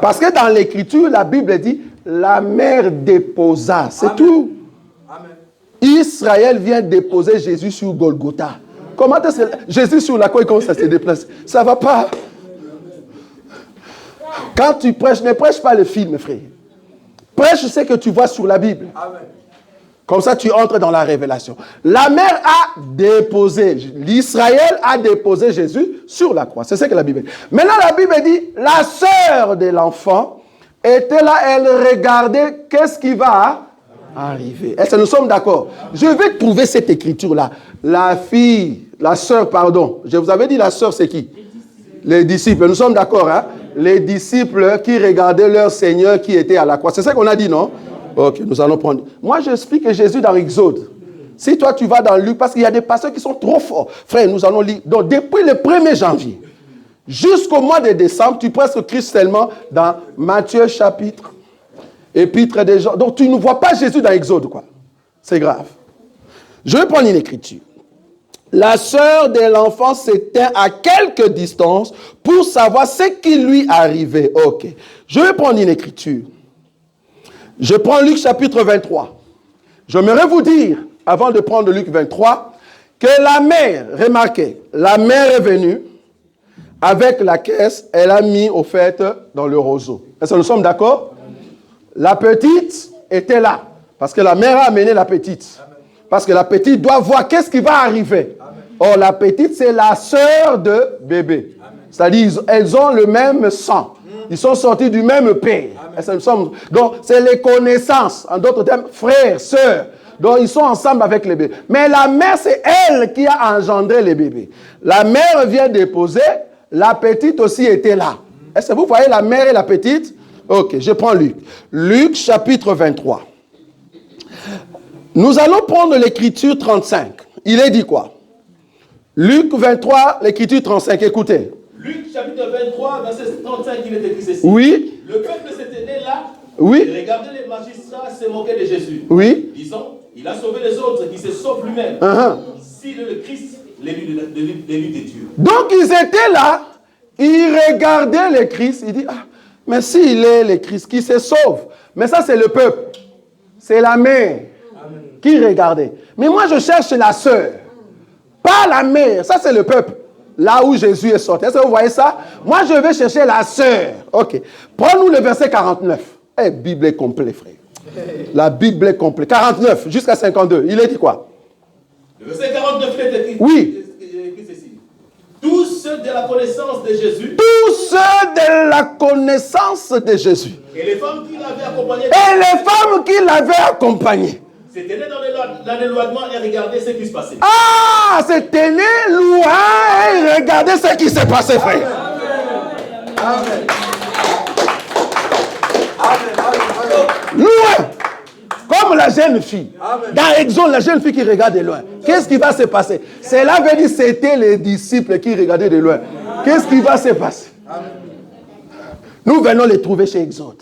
Parce que dans l'écriture, la Bible dit, la mère déposa. C'est tout. Amen. Israël vient déposer Jésus sur Golgotha. Comment est-ce que Jésus sur la croix commence à se déplacer? Ça ne va pas. Quand tu prêches, ne prêche pas le film, frère. Prêche ce que tu vois sur la Bible. Amen. Comme ça, tu entres dans la révélation. La mère a déposé, l'Israël a déposé Jésus sur la croix. C'est ce que la Bible dit. Maintenant, la Bible dit, la sœur de l'enfant était là, elle regardait qu'est-ce qui va arriver. Est-ce que nous sommes d'accord? Je vais trouver cette écriture-là. La sœur, pardon. Je vous avais dit, la sœur, c'est qui? Les disciples. Nous sommes d'accord, hein? Les disciples qui regardaient leur Seigneur qui était à la croix. C'est ça qu'on a dit, non? Ok, nous allons prendre. Moi, j'explique Jésus dans Exode. Si toi, tu vas dans Luc, parce qu'il y a des pasteurs qui sont trop forts. Frère, nous allons lire. Donc, depuis le 1er janvier jusqu'au mois de décembre, tu presses Christ tellement dans Matthieu chapitre, épître des gens. Donc, tu ne vois pas Jésus dans Exode, quoi. C'est grave. Je vais prendre une écriture. La sœur de l'enfant s'éteint à quelque distance pour savoir ce qui lui arrivait. Ok. Je vais prendre une écriture. Je prends Luc chapitre 23. J'aimerais vous dire, avant de prendre Luc 23, que la mère, remarquez, la mère est venue avec la caisse, elle a mis au fait dans le roseau. Est-ce que nous sommes d'accord? La petite était là, parce que la mère a amené la petite. Parce que la petite doit voir qu'est-ce qui va arriver. Or, la petite, c'est la sœur de bébé. C'est-à-dire, elles ont le même sang. Ils sont sortis du même père. Donc, c'est les connaissances. En d'autres termes, frères, sœurs. Donc, ils sont ensemble avec les bébés. Mais la mère, c'est elle qui a engendré les bébés. La mère vient déposer. La petite aussi était là. Est-ce que vous voyez la mère et la petite? Ok, je prends Luc. Luc, chapitre 23. Nous allons prendre l'écriture 35. Il est dit quoi? Luc 23, l'écriture 35. Écoutez. Luc chapitre chapitre 23, verset 35, il est écrit ceci. Oui. Le peuple s'était né là. Oui. Et regardez les magistrats se moquaient de Jésus. Oui. Disant, il a sauvé les autres, qui se sauve lui-même. S'il est le Christ, l'élu de Dieu. Donc ils étaient là, ils regardaient le Christ, ils disent, ah, mais s'il est le Christ, qui se sauve. Mais ça c'est le peuple, c'est la mère qui regardait. Mais moi je cherche la sœur, pas la mère, ça c'est le peuple. Là où Jésus est sorti. Est-ce que vous voyez ça? Moi je vais chercher la sœur. Ok. Prends-nous le verset 49. Eh, Bible est complète, frère. La Bible est complète. 49 jusqu'à 52. Il est dit quoi? Le verset 49 est écrit. Oui. Ceci. Tous ceux de la connaissance de Jésus. Tous ceux de la connaissance de Jésus. Et les femmes qui l'avaient accompagné. Et les femmes qui l'avaient accompagné. Se tenaient dans l'éloignement et regardaient ce qui se passait. Ah, se tenaient loin et regardaient ce qui s'est passé, frère. Amen. Loin. Comme la jeune fille. Amen. Dans Exode, la jeune fille qui regarde de loin. Qu'est-ce qui va se passer? Cela veut dire que c'était les disciples qui regardaient de loin. Qu'est-ce qui va se passer? Amen. Nous venons les trouver chez Exode.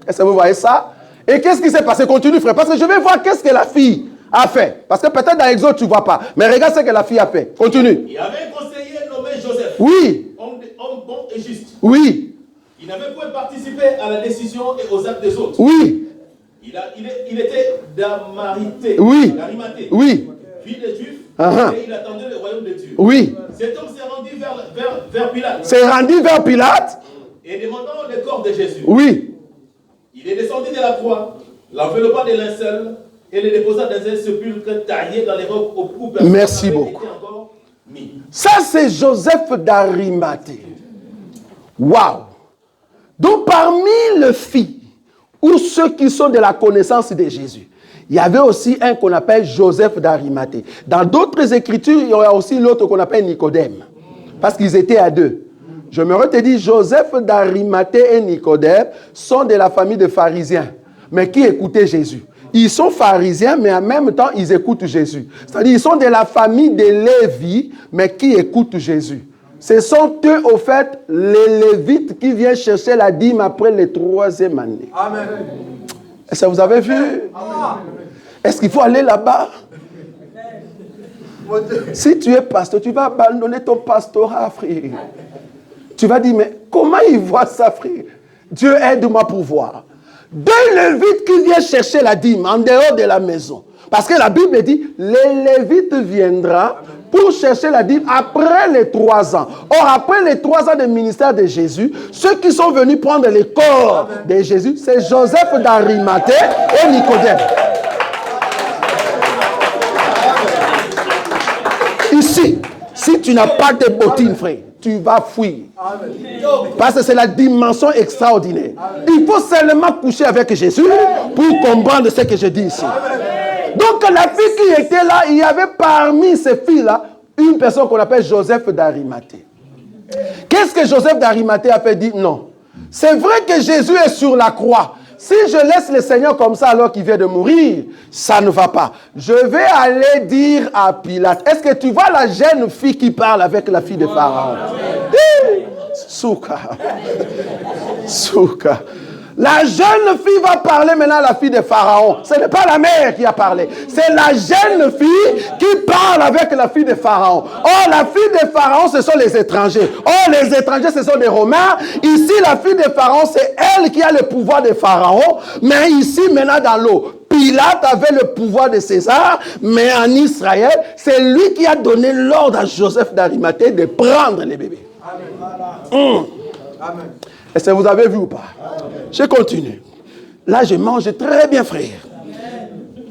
Est-ce que vous voyez ça? Et qu'est-ce qui s'est passé? Continue, frère. Parce que je vais voir qu'est-ce que la fille a fait. Parce que peut-être dans Exode, tu ne vois pas. Mais regarde ce que la fille a fait. Continue. Il y avait un conseiller nommé Joseph. Oui. Homme bon et juste. Oui. Il n'avait point participé à la décision et aux actes des autres. Oui. Il était d'Arimathée. Oui. D'Arimathée. Oui. Fils des Juifs. Uh-huh. Et il attendait le royaume de Dieu. Oui. Cet homme s'est rendu vers Pilate. C'est rendu vers Pilate. Et demandant le corps de Jésus. Oui. Il est descendu de la croix, l'enveloppa de linceul et le déposa dans un sépulcre taillé dans les rocs où personne Merci n'avait beaucoup. été encore mis. Ça, c'est Joseph d'Arimathée. Waouh! Donc, parmi les filles, ou ceux qui sont de la connaissance de Jésus, il y avait aussi un qu'on appelle Joseph d'Arimathée. Dans d'autres écritures, il y a aussi l'autre qu'on appelle Nicodème. Parce qu'ils étaient à deux. Je me te dire, Joseph d'Arimathée et Nicodème sont de la famille des pharisiens, mais qui écoutaient Jésus. Ils sont pharisiens, mais en même temps, ils écoutent Jésus. C'est-à-dire, ils sont de la famille de Lévi, mais qui écoutent Jésus. Ce sont eux, au fait, les Lévites qui viennent chercher la dîme après les 3e année. Amen. Est-ce que vous avez vu? Est-ce qu'il faut aller là-bas? Si tu es pasteur, tu vas abandonner ton pastorat, frère. Tu vas dire, mais comment il voit ça, frère? Dieu aide-moi pour voir. Deux Lévites qui viennent chercher la dîme en dehors de la maison. Parce que la Bible dit, les Lévites viendront pour chercher la dîme après les 3 ans. Or, après les 3 ans de ministère de Jésus, ceux qui sont venus prendre le corps de Jésus, c'est Joseph d'Arimathée et Nicodème. Ici, si tu n'as pas de bottines, frère, tu vas fuir. Parce que c'est la dimension extraordinaire. Il faut seulement coucher avec Jésus pour comprendre ce que je dis ici. Donc la fille qui était là, il y avait parmi ces filles-là une personne qu'on appelle Joseph d'Arimathée. Qu'est-ce que Joseph d'Arimathée a fait? Dit non. C'est vrai que Jésus est sur la croix. Si je laisse le Seigneur comme ça alors qu'il vient de mourir, ça ne va pas. Je vais aller dire à Pilate. Est-ce que tu vois la jeune fille qui parle avec la fille de Pharaon? Souka. Souka. La jeune fille va parler maintenant à la fille de Pharaon. Ce n'est pas la mère qui a parlé. C'est la jeune fille qui parle avec la fille de Pharaon. Or, la fille de Pharaon, ce sont les étrangers. Or, les étrangers, ce sont des Romains. Ici, la fille de Pharaon, c'est elle qui a le pouvoir de Pharaon. Mais ici, maintenant, dans l'eau, Pilate avait le pouvoir de César. Mais en Israël, c'est lui qui a donné l'ordre à Joseph d'Arimathée de prendre les bébés. Amen. Amen. Est-ce que vous avez vu ou pas? Je continue. Là, je mange très bien, frère.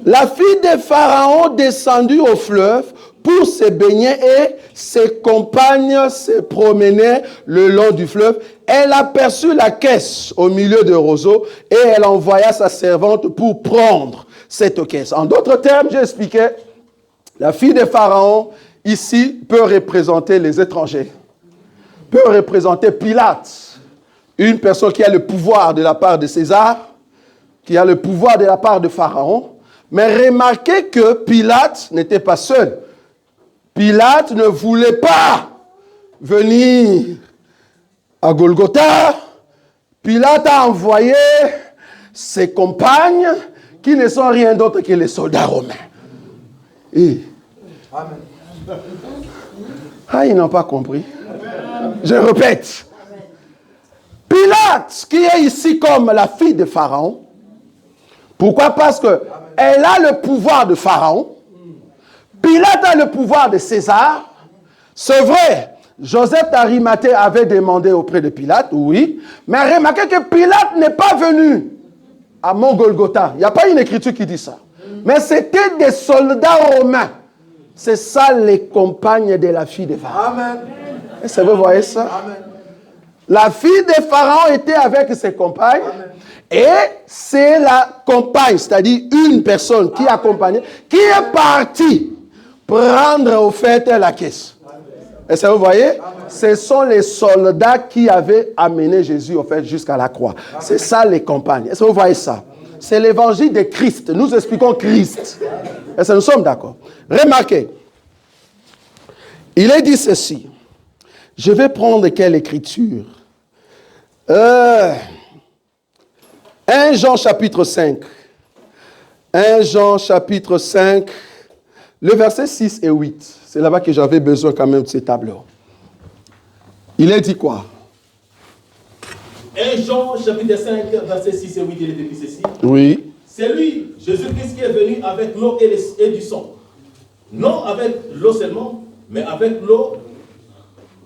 La fille de Pharaon descendit au fleuve pour se baigner et ses compagnes se promenaient le long du fleuve. Elle aperçut la caisse au milieu de roseaux et elle envoya sa servante pour prendre cette caisse. En d'autres termes, j'expliquais, la fille de Pharaon, ici, peut représenter les étrangers, peut représenter Pilate. Une personne qui a le pouvoir de la part de César, qui a le pouvoir de la part de Pharaon. Mais remarquez que Pilate n'était pas seul. Pilate ne voulait pas venir À Golgotha, Pilate a envoyé ses compagnes qui ne sont rien d'autre que les soldats romains. Et... Amen. Ah, ils n'ont pas compris. Je répète. Pilate, qui est ici comme la fille de Pharaon. Pourquoi? Parce qu'elle a le pouvoir de Pharaon. Pilate a le pouvoir de César. C'est vrai, Joseph d'Arimathée avait demandé auprès de Pilate, oui. Mais remarquez que Pilate n'est pas venu à Mont Golgotha. Il n'y a pas une écriture qui dit ça. Mais c'était des soldats romains. C'est ça les compagnes de la fille de Pharaon. Amen. Est-ce que vous voyez ça? Amen. La fille de Pharaon était avec ses compagnes. Amen. Et c'est la compagne, c'est-à-dire une personne qui accompagnait, qui est partie prendre au fait la caisse. Est-ce que vous voyez? Amen. Ce sont les soldats qui avaient amené Jésus au fait jusqu'à la croix. Amen. C'est ça les compagnes. Est-ce que vous voyez ça? C'est l'évangile de Christ. Nous expliquons Christ. Est-ce que nous sommes d'accord? Remarquez. Il est dit ceci. Je vais prendre quelle écriture? 1 Jean chapitre 5. 1 Jean chapitre 5. Le verset 6 et 8. C'est là-bas que j'avais besoin quand même de ces tableaux. Il est dit quoi? 1 Jean chapitre 5, verset 6 et 8, il est écrit ceci. Oui. C'est lui, Jésus-Christ, qui est venu avec l'eau et du sang. Non avec l'eau seulement, mais avec l'eau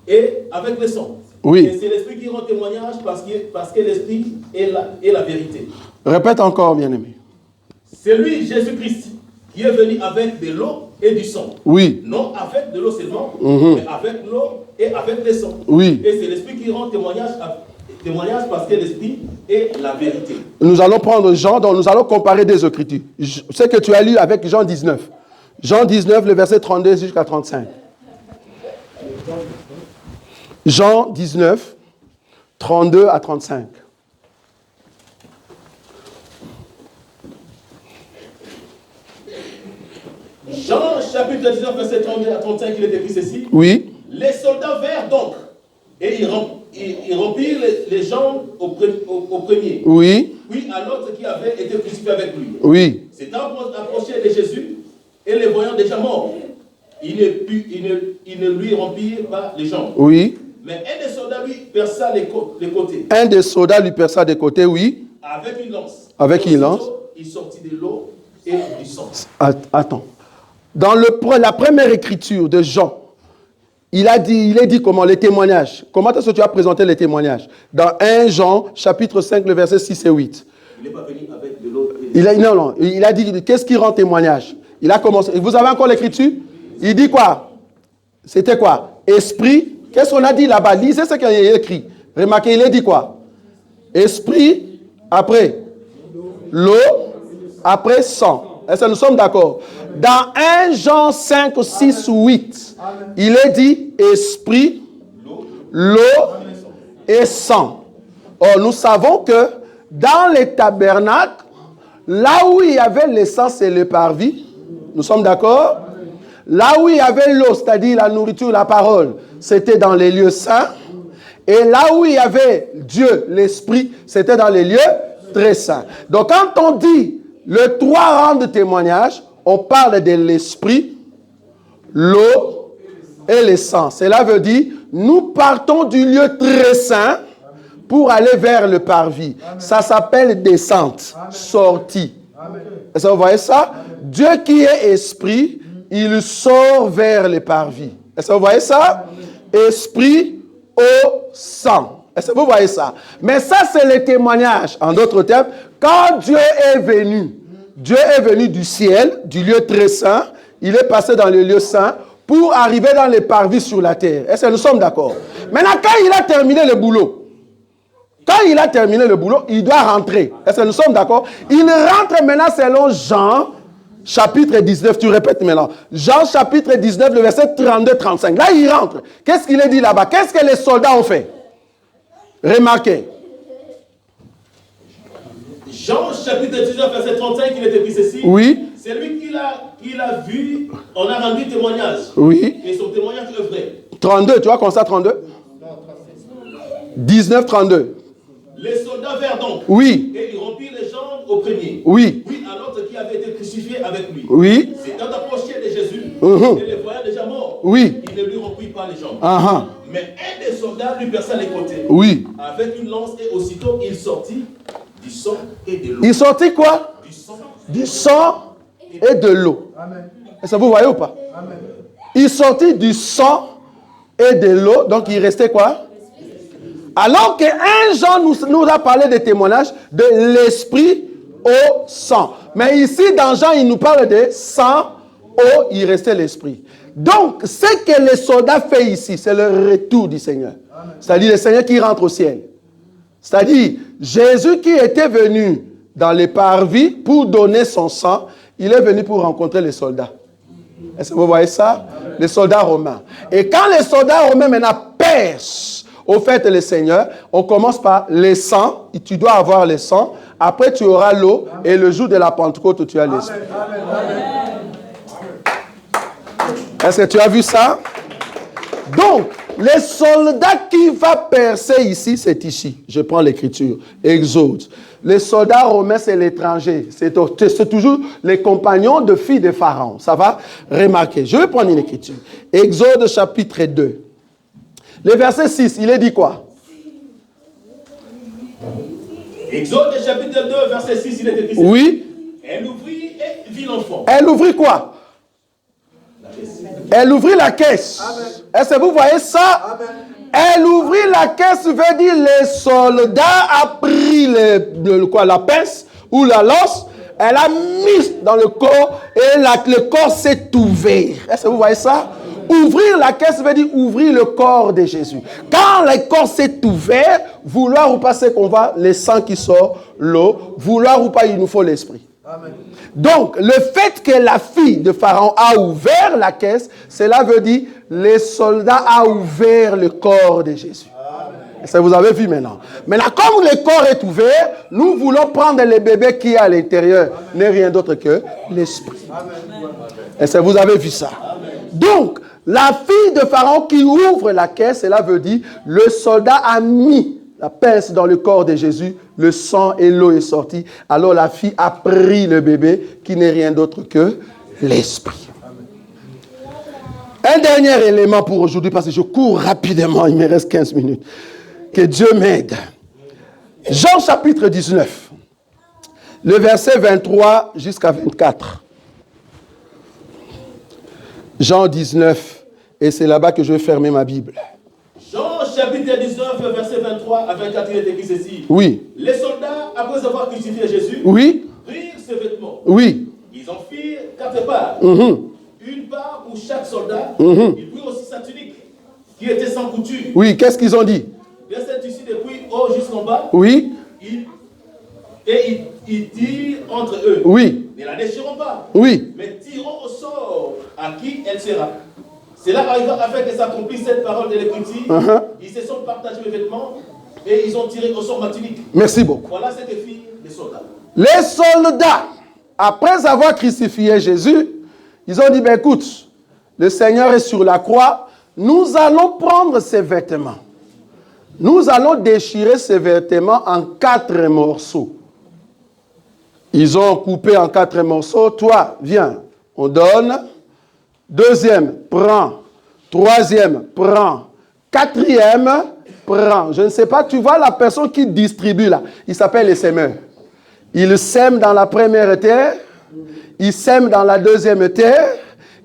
et avec le sang. Oui. Et c'est l'Esprit qui rend témoignage parce que l'Esprit est la vérité. Répète encore, bien-aimé. C'est lui, Jésus-Christ, qui est venu avec de l'eau et du sang. Oui. Non avec de l'eau seulement, mais avec l'eau et avec le sang. Oui. Et c'est l'Esprit qui rend témoignage parce que l'Esprit est la vérité. Nous allons prendre Jean, donc nous allons comparer des Écritures. Ce que tu as lu avec Jean 19. Jean 19, le verset 32 jusqu'à 35. Jean 19, 32 à 35. Jean chapitre 19, verset 32 à 35, il est écrit ceci. Oui. Les soldats vinrent donc, et ils rompirent les jambes au premier. Oui. Puis à l'autre qui avait été crucifié avec lui. Oui. S'étant approché de Jésus, et les voyant déjà mort, ils ne lui rompirent pas les jambes. Oui. Mais un des soldats lui perça les côtés. Un des soldats lui perça des côtés, oui. Avec une lance. Avec une lance. Il sortit de l'eau et du sang. Attends. Dans la première écriture de Jean, il est dit comment? Les témoignages. Comment est-ce que tu as présenté les témoignages? Dans 1 Jean, chapitre 5, le verset 6 et 8. Il n'est pas venu avec de l'eau. Il a dit, qu'est-ce qui rend témoignage? Il a commencé. Vous avez encore l'écriture? Il dit quoi? C'était quoi? Esprit. Qu'est-ce qu'on a dit là-bas? Lisez ce qu'il y a écrit. Remarquez, il a dit quoi? Esprit, après l'eau, après sang. Est-ce que nous sommes d'accord? Dans 1 Jean 5, 6, 8, il est dit esprit, l'eau et sang. Or, nous savons que dans les tabernacles, là où il y avait l'essence et le parvis, nous sommes d'accord? Là où il y avait l'eau, c'est-à-dire la nourriture, la parole, c'était dans les lieux saints. Et là où il y avait Dieu, l'Esprit, c'était dans les lieux très saints. Donc quand on dit le trois rangs de témoignage, on parle de l'Esprit, l'eau et le sang. Cela veut dire, nous partons du lieu très saint pour aller vers le parvis. Ça s'appelle descente, sortie. Est-ce que vous voyez ça? Dieu qui est esprit, il sort vers le parvis. Est-ce que vous voyez ça? Esprit, eau, sang. Est-ce que vous voyez ça? Mais ça, c'est le témoignage. En d'autres termes, quand Dieu est venu du ciel, du lieu très saint, il est passé dans le lieu saint pour arriver dans les parvis sur la terre. Est-ce que nous sommes d'accord? Maintenant, quand il a terminé le boulot, il doit rentrer. Est-ce que nous sommes d'accord? Il rentre maintenant selon Jean, chapitre 19. Tu répètes maintenant. Jean, chapitre 19, le verset 32-35. Là, il rentre. Qu'est-ce qu'il est dit là-bas? Qu'est-ce que les soldats ont fait? Remarquez. Jean, chapitre 19, verset 35, il est écrit ceci. Oui. C'est lui qui l'a vu, on a rendu témoignage. Oui. Et son témoignage est vrai. 32, tu vois comme ça, 32? 19, 32. Les soldats vinrent donc. Oui. Et ils rompirent les jambes au premier. Oui. Puis à l'autre qui avait été crucifié avec lui. Oui. S'étant approché de Jésus, et les voyant déjà mort, Oui. il ne lui rompit pas les jambes. Mais un des soldats lui perça les côtés. Oui. Avec une lance et aussitôt il sortit du sang et de l'eau. Il sortit quoi? Du sang. Du sang et de l'eau. Est-ce que vous voyez ou pas? Amen. Il sortit du sang et de l'eau. Donc il restait quoi? Alors qu'un Jean nous a parlé des témoignages de l'esprit au sang. Mais ici, dans Jean, il nous parle de sang, eau, il restait l'esprit. Donc, ce que les soldats font ici, c'est le retour du Seigneur. C'est-à-dire le Seigneur qui rentre au ciel. C'est-à-dire, Jésus qui était venu dans les parvis pour donner son sang, il est venu pour rencontrer les soldats. Est-ce que vous voyez ça? Les soldats romains. Et quand les soldats romains maintenant percent au fait le Seigneur, on commence par les sangs, tu dois avoir les sangs, après tu auras l'eau, et le jour de la Pentecôte, tu as l'esprit. Est-ce que tu as vu ça? Donc, les soldats qui vont percer ici, c'est ici. Je prends l'écriture. Exode. Les soldats romains, c'est l'étranger. C'est toujours les compagnons de filles de Pharaon. Ça va? Remarquez. Je vais prendre une écriture. Exode chapitre 2. Le verset 6, il est dit quoi? Exode chapitre 2, verset 6, il est écrit. Oui. Elle ouvrit et vit l'enfant. Elle ouvrit quoi? Elle ouvrit la caisse. Est-ce que vous voyez ça? Amen. Elle ouvrit la caisse, veut dire les soldats a pris la pince ou la lance, elle a mis dans le corps et le corps s'est ouvert. Est-ce que vous voyez ça? Ouvrir la caisse veut dire ouvrir le corps de Jésus. Quand le corps s'est ouvert, vouloir ou pas, c'est qu'on va, le sang qui sort, l'eau, vouloir ou pas, il nous faut l'esprit. Amen. Donc, le fait que la fille de Pharaon a ouvert la caisse, cela veut dire les soldats ont ouvert le corps de Jésus. Ça vous avez vu maintenant. Maintenant, comme le corps est ouvert, nous voulons prendre le bébé qui est à l'intérieur, n'est rien d'autre que l'esprit. Est-ce que vous avez vu ça? Donc, la fille de Pharaon qui ouvre la caisse, cela veut dire le soldat a mis la pince dans le corps de Jésus, le sang et l'eau est sorti. Alors la fille a pris le bébé qui n'est rien d'autre que l'esprit. Un dernier élément pour aujourd'hui, parce que je cours rapidement, il me reste 15 minutes. Que Dieu m'aide. Jean chapitre 19, le verset 23 jusqu'à 24. Jean 19, et c'est là-bas que je vais fermer ma Bible. Jean chapitre 19, verset 23 à 24, il est écrit ceci. Oui. Les soldats, après avoir crucifié Jésus, Oui. prirent ses vêtements. Oui. Ils en firent 4 parts. Une part pour chaque soldat. Ils prirent aussi sa tunique, qui était sans couture. Oui, qu'est-ce qu'ils ont dit? De cette ici depuis haut jusqu'en bas. Oui. Ils tirent entre eux. Oui. Ne la déchirons pas. Oui. Mais tirons au sort à qui elle sera. Cela arriva afin que s'accomplisse cette parole de l'Écriture. Ils se sont partagés mes vêtements et ils ont tiré au sort ma tunique. Merci beaucoup. Voilà ce que firent les soldats. Les soldats, après avoir crucifié Jésus, ils ont dit, ben écoute, le Seigneur est sur la croix, nous allons prendre ses vêtements. Nous allons déchirer ces vêtements en 4 morceaux. Ils ont coupé en 4 morceaux. Toi, viens, on donne. Deuxième, prends. Troisième, prends. Quatrième, prends. Je ne sais pas, tu vois la personne qui distribue là. Il s'appelle les semeurs. Il sème dans la première terre. Il sème dans la deuxième terre.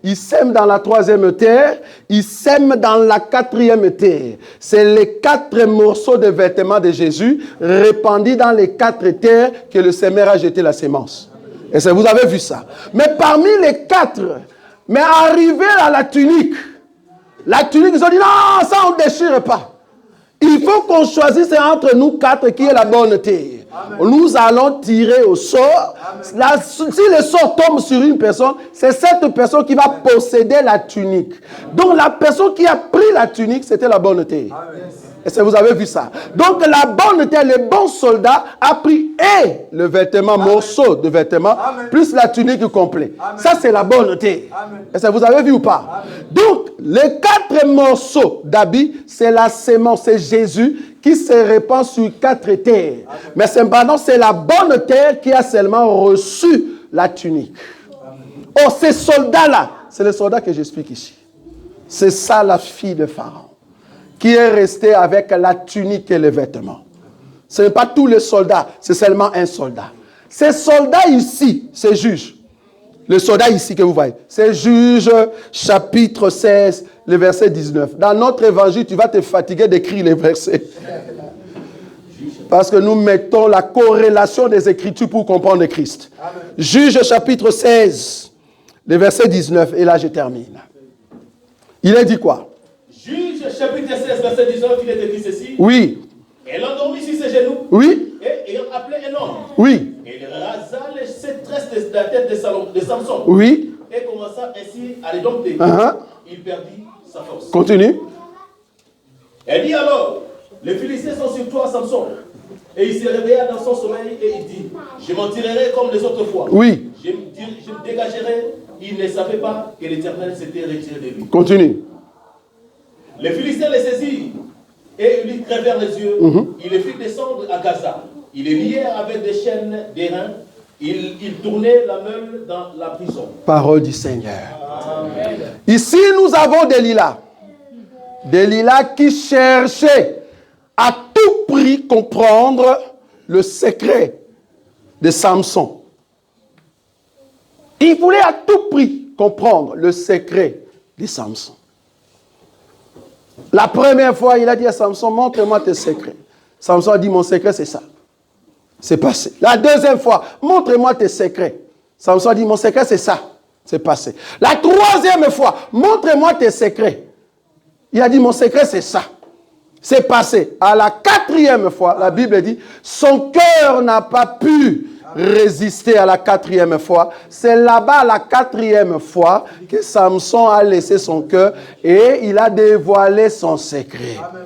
Il sème dans la troisième terre, il sème dans la 4e terre. C'est les 4 morceaux de vêtements de Jésus répandus dans les 4 terres que le semeur a jeté la sémence. Et ça, vous avez vu ça. Mais parmi les 4, mais arrivé à la tunique, ils ont dit non, ça on ne déchire pas. Il faut qu'on choisisse entre nous 4 qui est la bonne terre. Amen. Nous allons tirer au sort. Là, si le sort tombe sur une personne, c'est cette personne qui va posséder la tunique. Donc la personne qui a pris la tunique, c'était la bonne terre. Est-ce que vous avez vu ça? Donc la bonne terre, le bon soldat a pris et le vêtement, morceau de vêtement, plus la tunique complète. Ça, c'est la bonne terre. Est-ce que vous avez vu ou pas? Donc, les 4 morceaux d'habits, c'est la sémence, c'est Jésus qui se répand sur 4 terres. Mais cependant, c'est la bonne terre qui a seulement reçu la tunique. Oh, ces soldats-là, c'est les soldats que j'explique ici. C'est ça la fille de Pharaon, qui est restée avec la tunique et les vêtements. Ce n'est pas tous les soldats, c'est seulement un soldat. Ces soldats ici, c'est Juge. Le soldat ici que vous voyez, c'est Juge chapitre 16, le verset 19. Dans notre évangile, tu vas te fatiguer d'écrire les versets. Parce que nous mettons la corrélation des Écritures pour comprendre Christ. Juge chapitre 16, le verset 19. Et là, je termine. Il est dit quoi? Juge chapitre 16, verset 19, il est écrit ceci. Oui. Elle endormit sur ses genoux. Oui. Et ayant appelé un homme. Oui. Elle rasa les tresses de la tête de Samson. Oui. Et commença ainsi à les dompter. Il perdit sa force. Continue. Elle dit alors, les Philistins sont sur toi, Samson. Et il se réveilla dans son sommeil et il dit, je m'en tirerai comme les autres fois. Oui. Je me dégagerai. Il ne savait pas que l'Éternel s'était retiré de lui. Continue. Les Philistins les saisirent et lui crevèrent les yeux. Il les fit descendre à Gaza. Il les lièrent avec des chaînes d'airain. Il tournait la meule dans la prison. Parole du Seigneur. Amen. Ici, nous avons Delilah. Delilah qui cherchait à tout prix comprendre le secret de Samson. Il voulait à tout prix comprendre le secret de Samson. La première fois, il a dit à Samson, montre-moi tes secrets. Samson a dit, mon secret, c'est ça. C'est passé. La deuxième fois, montre-moi tes secrets. Samson a dit, mon secret, c'est ça. C'est passé. La troisième fois, montre-moi tes secrets. Il a dit, mon secret, c'est ça. C'est passé. À la 4e fois, la Bible dit, son cœur n'a pas pu résister à la 4e fois. C'est là-bas, à la 4e fois, que Samson a laissé son cœur et il a dévoilé son secret. Amen.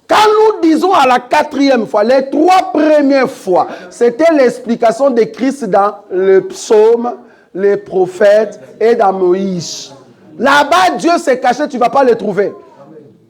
Quand nous disons à la 4e fois, les 3 premières fois, c'était l'explication de Christ dans le psaume, les prophètes et dans Moïse. Là-bas, Dieu s'est caché, tu ne vas pas le trouver.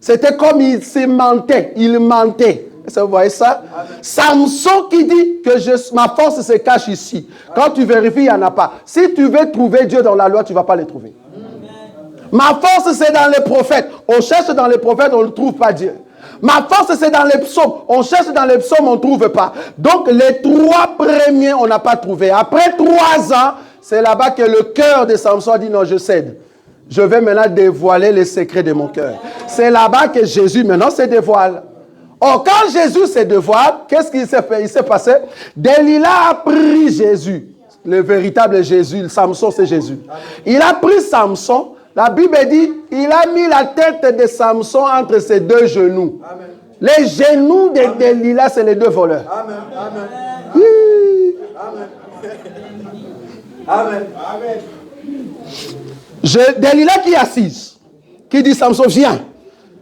C'était comme il se mentait, il mentait. Vous voyez ça? Amen. Samson qui dit que ma force se cache ici. Quand tu vérifies, il n'y en a pas. Si tu veux trouver Dieu dans la loi, tu ne vas pas le trouver. Amen. Ma force, c'est dans les prophètes. On cherche dans les prophètes, on ne trouve pas Dieu. Ma force, c'est dans les psaumes. On cherche dans les psaumes, on ne trouve pas. Donc, les 3 premiers, on n'a pas trouvé. Après 3 ans, c'est là-bas que le cœur de Samson a dit, non, je cède. Je vais maintenant dévoiler les secrets de mon cœur. C'est là-bas que Jésus, maintenant, se dévoile. Or, quand Jésus se dévoile, qu'est-ce qui s'est passé? Delilah a pris Jésus, le véritable Jésus. Samson, c'est Jésus. Il a pris Samson. La Bible dit, il a mis la tête de Samson entre ses 2 genoux. Amen. Les genoux de Delilah, c'est les 2 voleurs. Amen. Amen. Oui. Amen. Amen. Delilah qui est assise, qui dit, Samson, viens,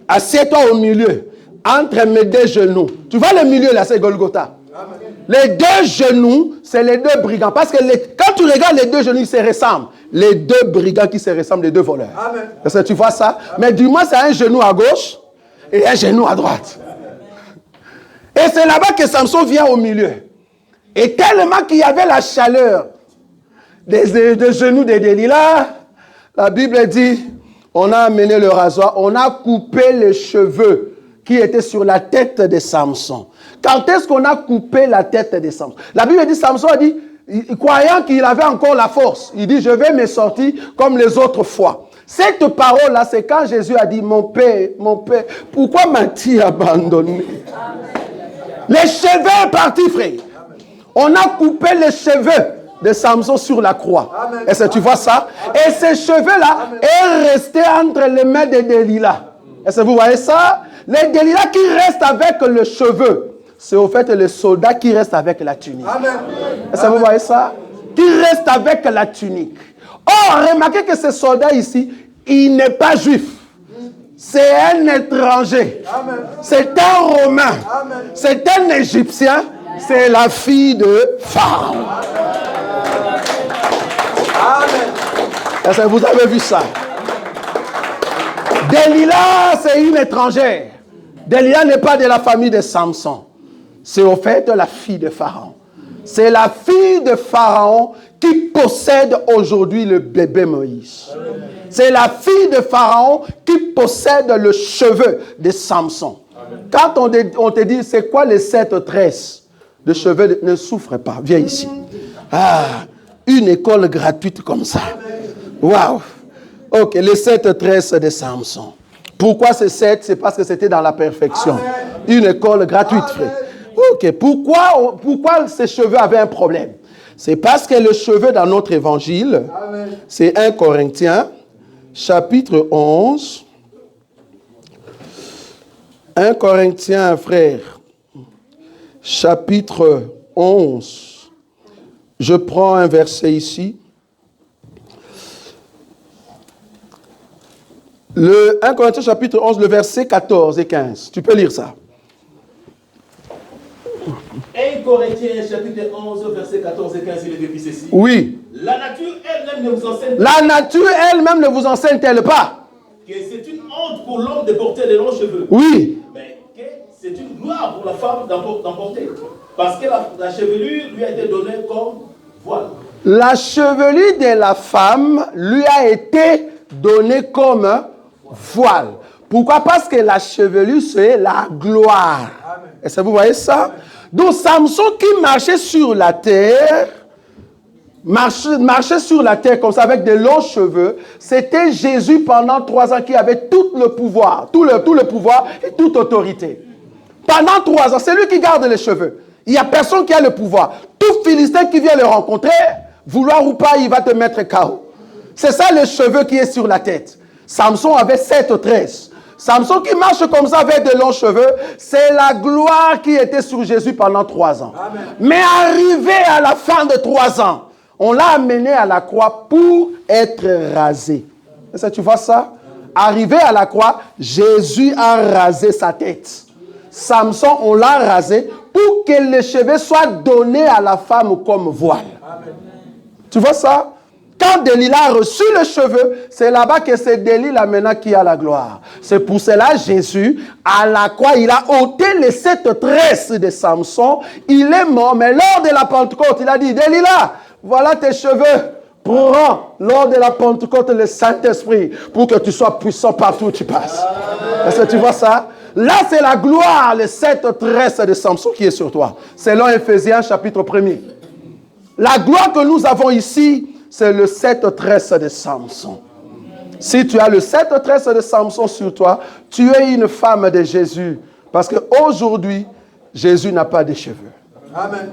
assieds-toi au milieu, entre mes 2 genoux. Tu vois le milieu là, c'est Golgotha. Amen. Les 2 genoux, c'est les 2 brigands. Parce que quand tu regardes les 2 genoux, ils se ressemblent. Les 2 brigands qui se ressemblent, les 2 voleurs. Amen. Parce que tu vois ça? Amen. Mais du moins, c'est un genou à gauche et un genou à droite. Et c'est là-bas que Samson vient au milieu. Et tellement qu'il y avait la chaleur des genoux de Delilah, la Bible dit, on a amené le rasoir, on a coupé les cheveux qui étaient sur la tête de Samson. Quand est-ce qu'on a coupé la tête de Samson? La Bible dit, Samson a dit, croyant qu'il avait encore la force, il dit, je vais me sortir comme les autres fois. Cette parole-là, c'est quand Jésus a dit, mon Père, pourquoi m'as-tu abandonné? Les cheveux sont partis, frère. On a coupé les cheveux de Samson sur la croix. Amen. Est-ce que tu vois ça? Amen. Et ces cheveux-là est resté entre les mains de Delilah. Est-ce que vous voyez ça? Les Delilah qui restent avec le cheveu, c'est au fait le soldat qui reste avec la tunique. Amen. Est-ce que vous voyez ça? Qui reste avec la tunique. Or, remarquez que ce soldat ici, il n'est pas juif. C'est un étranger. Amen. C'est un Romain. Amen. C'est un Égyptien. C'est la fille de Pharaon. Est-ce que vous avez vu ça? Delilah, c'est une étrangère. Delilah n'est pas de la famille de Samson. C'est au fait la fille de Pharaon. C'est la fille de Pharaon qui possède aujourd'hui le bébé Moïse. C'est la fille de Pharaon qui possède le cheveu de Samson. Quand on te dit, c'est quoi les 7 tresses de cheveux, ne souffre pas, viens ici. Une école gratuite comme ça. Waouh! Ok, les 7 tresses de Samson. Pourquoi ces 7? C'est parce que c'était dans la perfection. Amen. Une école gratuite, frère. Ok, pourquoi ces cheveux avaient un problème? C'est parce que le cheveu dans notre évangile, c'est 1 Corinthiens, chapitre 11. 1 Corinthiens, frère, chapitre 11. Je prends un verset ici. Le 1 Corinthiens chapitre 11, le verset 14 et 15. Tu peux lire ça. 1 Corinthiens chapitre 11, verset 14 et 15, il est écrit ceci. Oui. La nature elle-même ne vous enseigne La nature elle-même ne vous enseigne-t-elle pas? Que c'est une honte pour l'homme de porter les longs cheveux. Oui. Mais que c'est une gloire pour la femme d'en porter. Parce que la chevelure lui a été donnée comme voile. La chevelure de la femme lui a été donnée comme voile. Pourquoi? Parce que la chevelure, c'est la gloire. Est-ce que vous voyez ça? Donc, Samson qui marchait sur la terre, marchait sur la terre comme ça avec de longs cheveux, c'était Jésus pendant 3 ans qui avait tout le pouvoir, tout le pouvoir et toute autorité. Pendant 3 ans, c'est lui qui garde les cheveux. Il n'y a personne qui a le pouvoir. Tout Philistin qui vient le rencontrer, vouloir ou pas, il va te mettre KO. C'est ça le cheveu qui est sur la tête. Samson avait 7 tresses. Samson qui marche comme ça avec de longs cheveux, c'est la gloire qui était sur Jésus pendant 3 ans. Amen. Mais arrivé à la fin de 3 ans, on l'a amené à la croix pour être rasé. Est-ce que tu vois ça? Arrivé à la croix, Jésus a rasé sa tête. Samson, on l'a rasé pour que les cheveux soient donnés à la femme comme voile. Amen. Tu vois ça? Quand Delilah a reçu le cheveu, c'est là-bas que c'est Delilah maintenant qui a la gloire. C'est pour cela Jésus, à la croix, il a ôté les 7 tresses de Samson. Il est mort, mais lors de la Pentecôte, il a dit, Delilah, voilà tes cheveux. Prends lors de la Pentecôte le Saint-Esprit pour que tu sois puissant partout où tu passes. Est-ce que tu vois ça? Là, c'est la gloire, les 7 tresses de Samson qui est sur toi. Selon Éphésiens chapitre 1er. La gloire que nous avons ici, c'est le 7 tresses de Samson. Si tu as le 7 tresses de Samson sur toi, tu es une femme de Jésus. Parce qu'aujourd'hui, Jésus n'a pas de cheveux. Amen.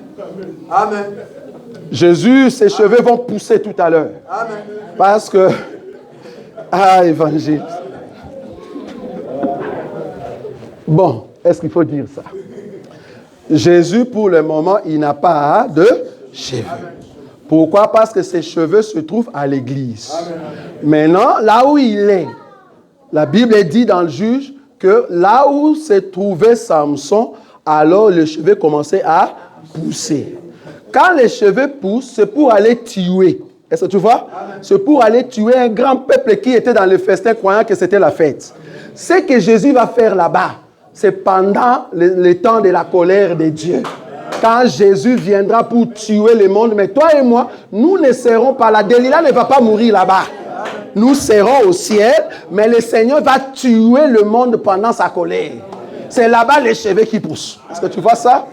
Amen. Jésus, ses cheveux vont pousser tout à l'heure. Amen. Parce que... Ah, évangile. Bon, est-ce qu'il faut dire ça? Jésus, pour le moment, il n'a pas de cheveux. Pourquoi? Parce que ses cheveux se trouvent à l'église. Maintenant, là où il est, la Bible dit dans le Juge que là où se trouvait Samson, alors les cheveux commençaient à pousser. Quand les cheveux poussent, c'est pour aller tuer. Est-ce que tu vois? C'est pour aller tuer un grand peuple qui était dans le festin croyant que c'était la fête. Ce que Jésus va faire là-bas, c'est pendant le temps de la colère de Dieu. Quand Jésus viendra pour tuer le monde, mais toi et moi, nous ne serons pas là. Delilah ne va pas mourir là-bas. Nous serons au ciel, mais le Seigneur va tuer le monde pendant sa colère. C'est là-bas les cheveux qui poussent. Est-ce que tu vois ça?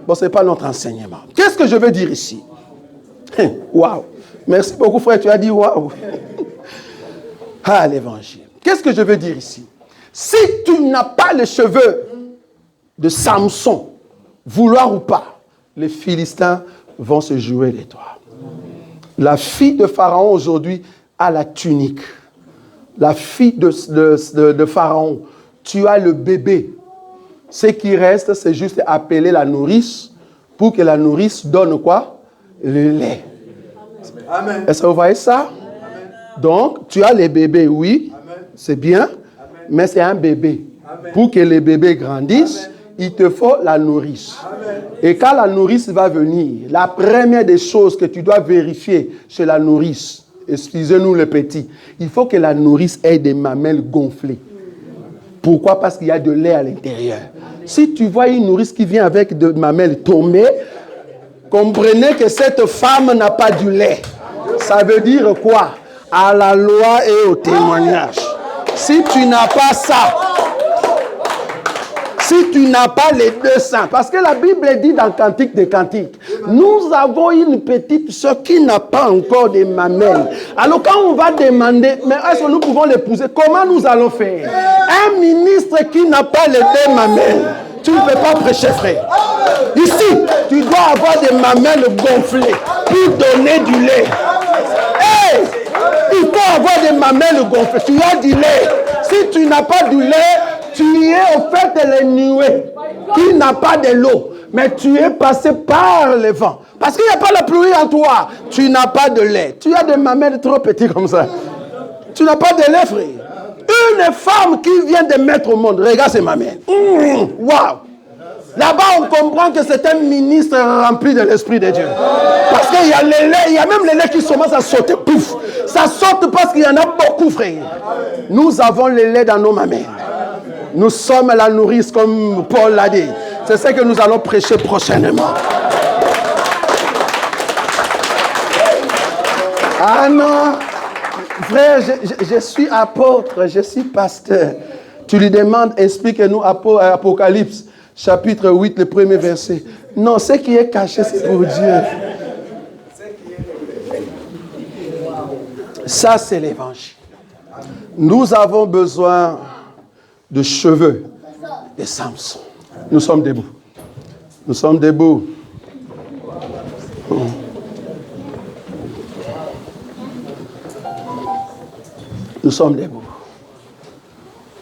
Bon, ce n'est pas notre enseignement. Qu'est-ce que je veux dire ici? Waouh! Merci beaucoup, frère. Tu as dit waouh! Ah, l'évangile. Qu'est-ce que je veux dire ici? Si tu n'as pas les cheveux de Samson, vouloir ou pas, les Philistins vont se jouer de toi. La fille de Pharaon aujourd'hui a la tunique. La fille de Pharaon, tu as le bébé. Ce qui reste, c'est juste appeler la nourrice pour que la nourrice donne quoi? Le lait. Amen. Est-ce que vous voyez ça? Amen. Donc, tu as les bébés, oui, c'est bien, mais c'est un bébé. Pour que les bébés grandissent, il te faut la nourrice. Et quand la nourrice va venir, la première des choses que tu dois vérifier chez la nourrice, excusez-nous les petits, il faut que la nourrice ait des mamelles gonflées. Pourquoi? Parce qu'il y a de lait à l'intérieur. Si tu vois une nourrice qui vient avec des mamelles tombées, comprenez que cette femme n'a pas du lait. Ça veut dire quoi? À la loi et au témoignage. Si tu n'as pas ça, si tu n'as pas les deux saints, parce que la Bible dit dans Cantique des Cantiques, nous avons une petite soeur qui n'a pas encore de mamelles. Alors quand on va demander, mais est-ce que nous pouvons l'épouser? Comment nous allons faire? Un ministre qui n'a pas les deux mamelles, tu ne peux pas prêcher, frère. Ici, tu dois avoir des mamelles gonflées pour donner du lait. Hey! Il faut avoir des mamelles gonflées. Tu as du lait. Si tu n'as pas du lait, tu es au fait les nuées qui n'a pas de l'eau. Mais tu es passé par le vent. Parce qu'il n'y a pas la pluie en toi. Tu n'as pas de lait. Tu as des mamelles trop petites comme ça. Tu n'as pas de lait, frère. Une femme qui vient de mettre au monde, regarde ses mamelles. Waouh! Là-bas, on comprend que c'est un ministre rempli de l'Esprit de Dieu. Parce qu'il y a les laits, il y a même les laits qui commencent à sauter. Pouf! Ça saute parce qu'il y en a beaucoup, frère. Nous avons les laits dans nos mamelles. Nous sommes la nourrice, comme Paul l'a dit. C'est ce que nous allons prêcher prochainement. Ah non! Frère, je suis apôtre, je suis pasteur. Tu lui demandes, explique-nous Apocalypse, chapitre 8, le premier verset. Non, ce qui est caché, c'est pour Dieu. Ça, c'est l'évangile. Nous avons besoin de cheveux de Samson. Nous sommes debout. Nous sommes debout. Nous sommes debout.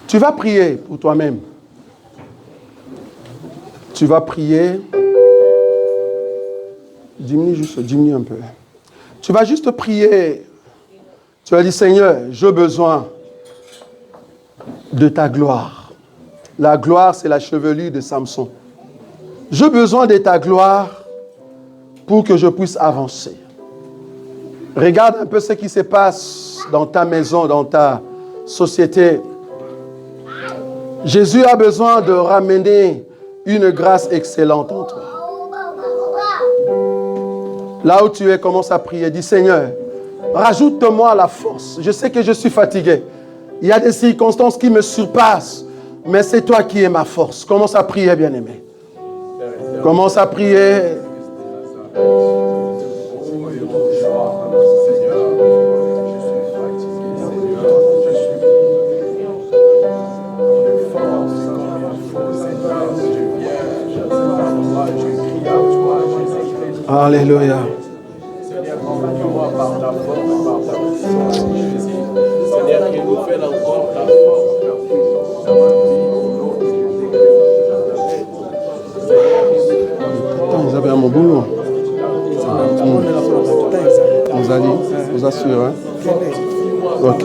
Tu vas prier pour toi-même. Tu vas prier. Diminue un peu. Tu vas juste prier. Tu vas dire, Seigneur, j'ai besoin de ta gloire. La gloire, c'est la chevelure de Samson. J'ai besoin de ta gloire pour que je puisse avancer. Regarde un peu ce qui se passe dans ta maison, dans ta société. Jésus a besoin de ramener une grâce excellente en toi. Là où tu es, commence à prier. Dis, Seigneur, rajoute-moi la force. Je sais que je suis fatigué. Il y a des circonstances qui me surpassent. Mais c'est toi qui es ma force. Commence à prier, bien-aimé. Commence à prier. Alléluia. Seigneur, remplis-moi par ta force, par ta puissance. Seigneur, qu'il nous fait encore ta force, ta puissance dans ma vie. Vous avez un bon boulot. Vous allez, vous assure, hein? Ok.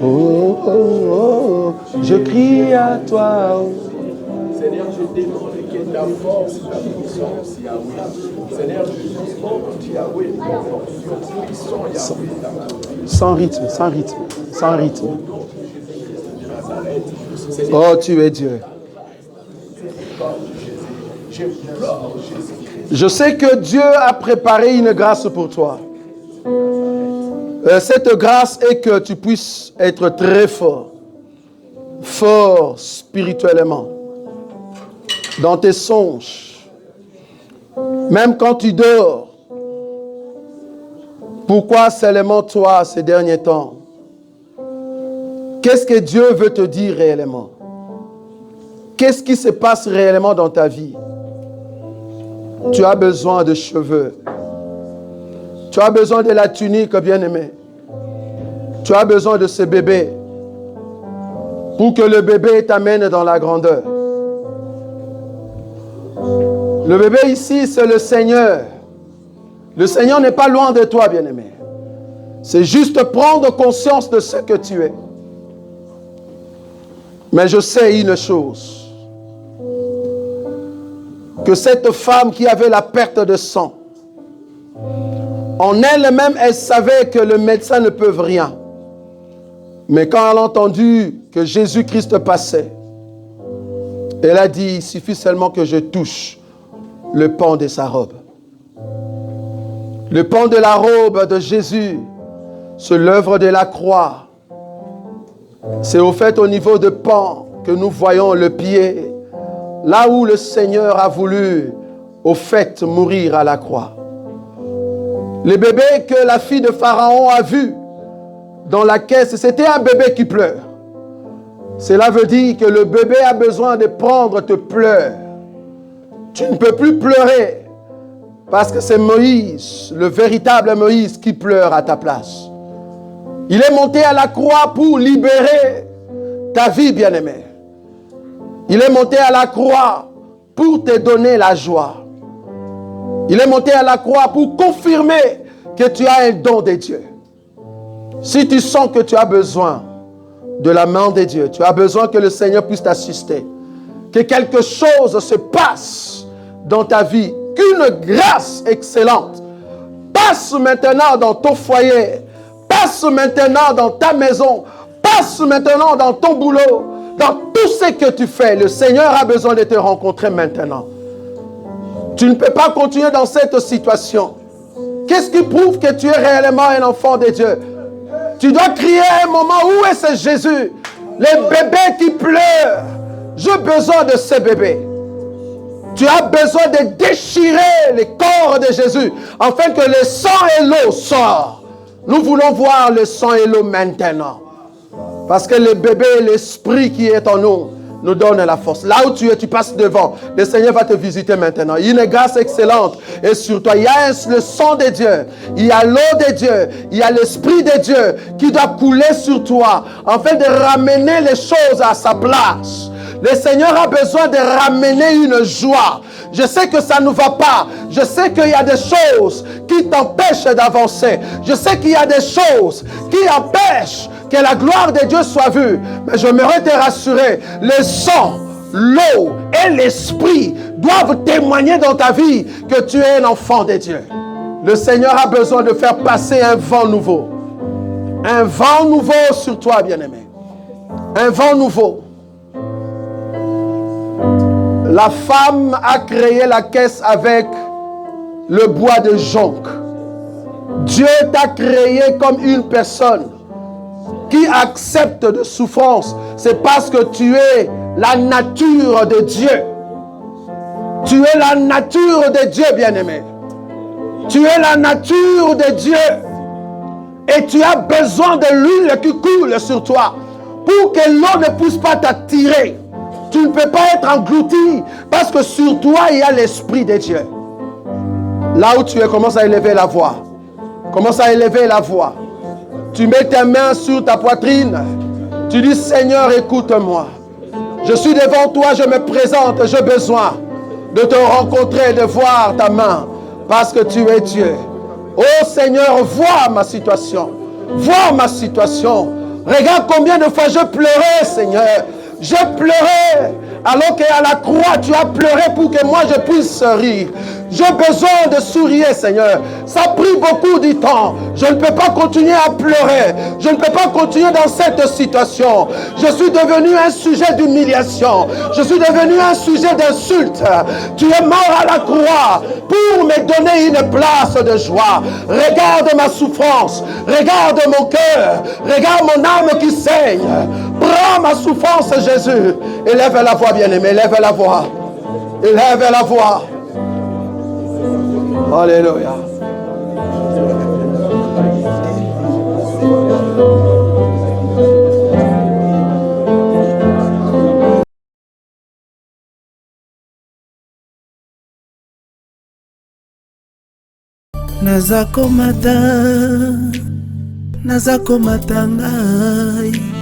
Oh, oh, oh, je crie à toi. Seigneur, je demande que ta force, ta puissance, Yahweh. Seigneur, je demande, Yahweh, ta force, puissance, Yahweh. Sans rythme, sans rythme, sans rythme. Oh, tu es Dieu. Je sais que Dieu a préparé une grâce pour toi. Cette grâce est que tu puisses être très fort. Fort spirituellement. Dans tes songes. Même quand tu dors. Pourquoi seulement toi ces derniers temps? Qu'est-ce que Dieu veut te dire réellement? Qu'est-ce qui se passe réellement dans ta vie? Tu as besoin de cheveux. Tu as besoin de la tunique, bien-aimé. Tu as besoin de ce bébé. pour que le bébé t'amène dans la grandeur. Le bébé ici, c'est le Seigneur. Le Seigneur n'est pas loin de toi, bien-aimé. C'est juste prendre conscience de ce que tu es. Mais je sais une chose, que cette femme qui avait la perte de sang, en elle-même, elle savait que le médecin ne peut rien. Mais quand elle a entendu que Jésus-Christ passait, elle a dit, il suffit seulement que je touche le pan de sa robe. Le pan de la robe de Jésus, c'est l'œuvre de la croix. C'est au fait au niveau de pan que nous voyons le pied, là où le Seigneur a voulu, au fait, mourir à la croix. Le bébé que la fille de Pharaon a vu dans la caisse, c'était un bébé qui pleure. Cela veut dire que le bébé a besoin de prendre tes pleurs. Tu ne peux plus pleurer parce que c'est Moïse, le véritable Moïse, qui pleure à ta place. Il est monté à la croix pour libérer ta vie, bien-aimée. Il est monté à la croix pour te donner la joie. Il est monté à la croix pour confirmer que tu as un don de Dieu. Si tu sens que tu as besoin de la main de Dieu, tu as besoin que le Seigneur puisse t'assister, que quelque chose se passe dans ta vie, qu'une grâce excellente passe maintenant dans ton foyer, passe maintenant dans ta maison, passe maintenant dans ton boulot, dans tout ce que tu fais. Le Seigneur a besoin de te rencontrer maintenant. Tu ne peux pas continuer dans cette situation. Qu'est-ce qui prouve que tu es réellement un enfant de Dieu? Tu dois crier à un moment, où est ce Jésus? Les bébés qui pleurent. J'ai besoin de ces bébés. Tu as besoin de déchirer le corps de Jésus afin que le sang et l'eau sortent. Nous voulons voir le sang et l'eau maintenant. Parce que le bébé et l'esprit qui est en nous donne la force. Là où tu es, tu passes devant. Le Seigneur va te visiter maintenant. Il y a une grâce excellente. Et sur toi, il y a le sang de Dieu. Il y a l'eau de Dieu. Il y a l'esprit de Dieu qui doit couler sur toi afin de ramener les choses à sa place. Le Seigneur a besoin de ramener une joie. Je sais que ça ne va pas. Je sais qu'il y a des choses qui t'empêchent d'avancer. Je sais qu'il y a des choses qui empêchent que la gloire de Dieu soit vue. Mais j'aimerais te rassurer. Le sang, l'eau et l'esprit doivent témoigner dans ta vie que tu es un enfant de Dieu. Le Seigneur a besoin de faire passer un vent nouveau. Un vent nouveau sur toi, bien-aimé. Un vent nouveau. La femme a créé la caisse avec le bois de jonc. Dieu t'a créé comme une personne qui accepte de souffrance. C'est parce que tu es la nature de Dieu. Tu es la nature de Dieu, bien-aimé. Tu es la nature de Dieu. Et tu as besoin de l'huile qui coule sur toi pour que l'eau ne puisse pas t'attirer. Tu ne peux pas être englouti parce que sur toi, il y a l'Esprit de Dieu. Là où tu es, commence à élever la voix. Commence à élever la voix. Tu mets tes mains sur ta poitrine. Tu dis, Seigneur, écoute-moi. Je suis devant toi, je me présente, j'ai besoin de te rencontrer, de voir ta main, parce que tu es Dieu. Oh Seigneur, vois ma situation. Vois ma situation. Regarde combien de fois je pleurais, Seigneur. J'ai pleuré, alors qu'à la croix, tu as pleuré pour que moi je puisse rire. J'ai besoin de sourire, Seigneur. Ça a pris beaucoup de temps. Je ne peux pas continuer à pleurer. Je ne peux pas continuer dans cette situation. Je suis devenu un sujet d'humiliation. Je suis devenu un sujet d'insulte. Tu es mort à la croix pour me donner une place de joie. Regarde ma souffrance. Regarde mon cœur. Regarde mon âme qui saigne. Prends ma souffrance, Jésus. Élève la voix, bien-aimé. Élève la voix. Élève la voix. Alléluia. Nazakomata ngai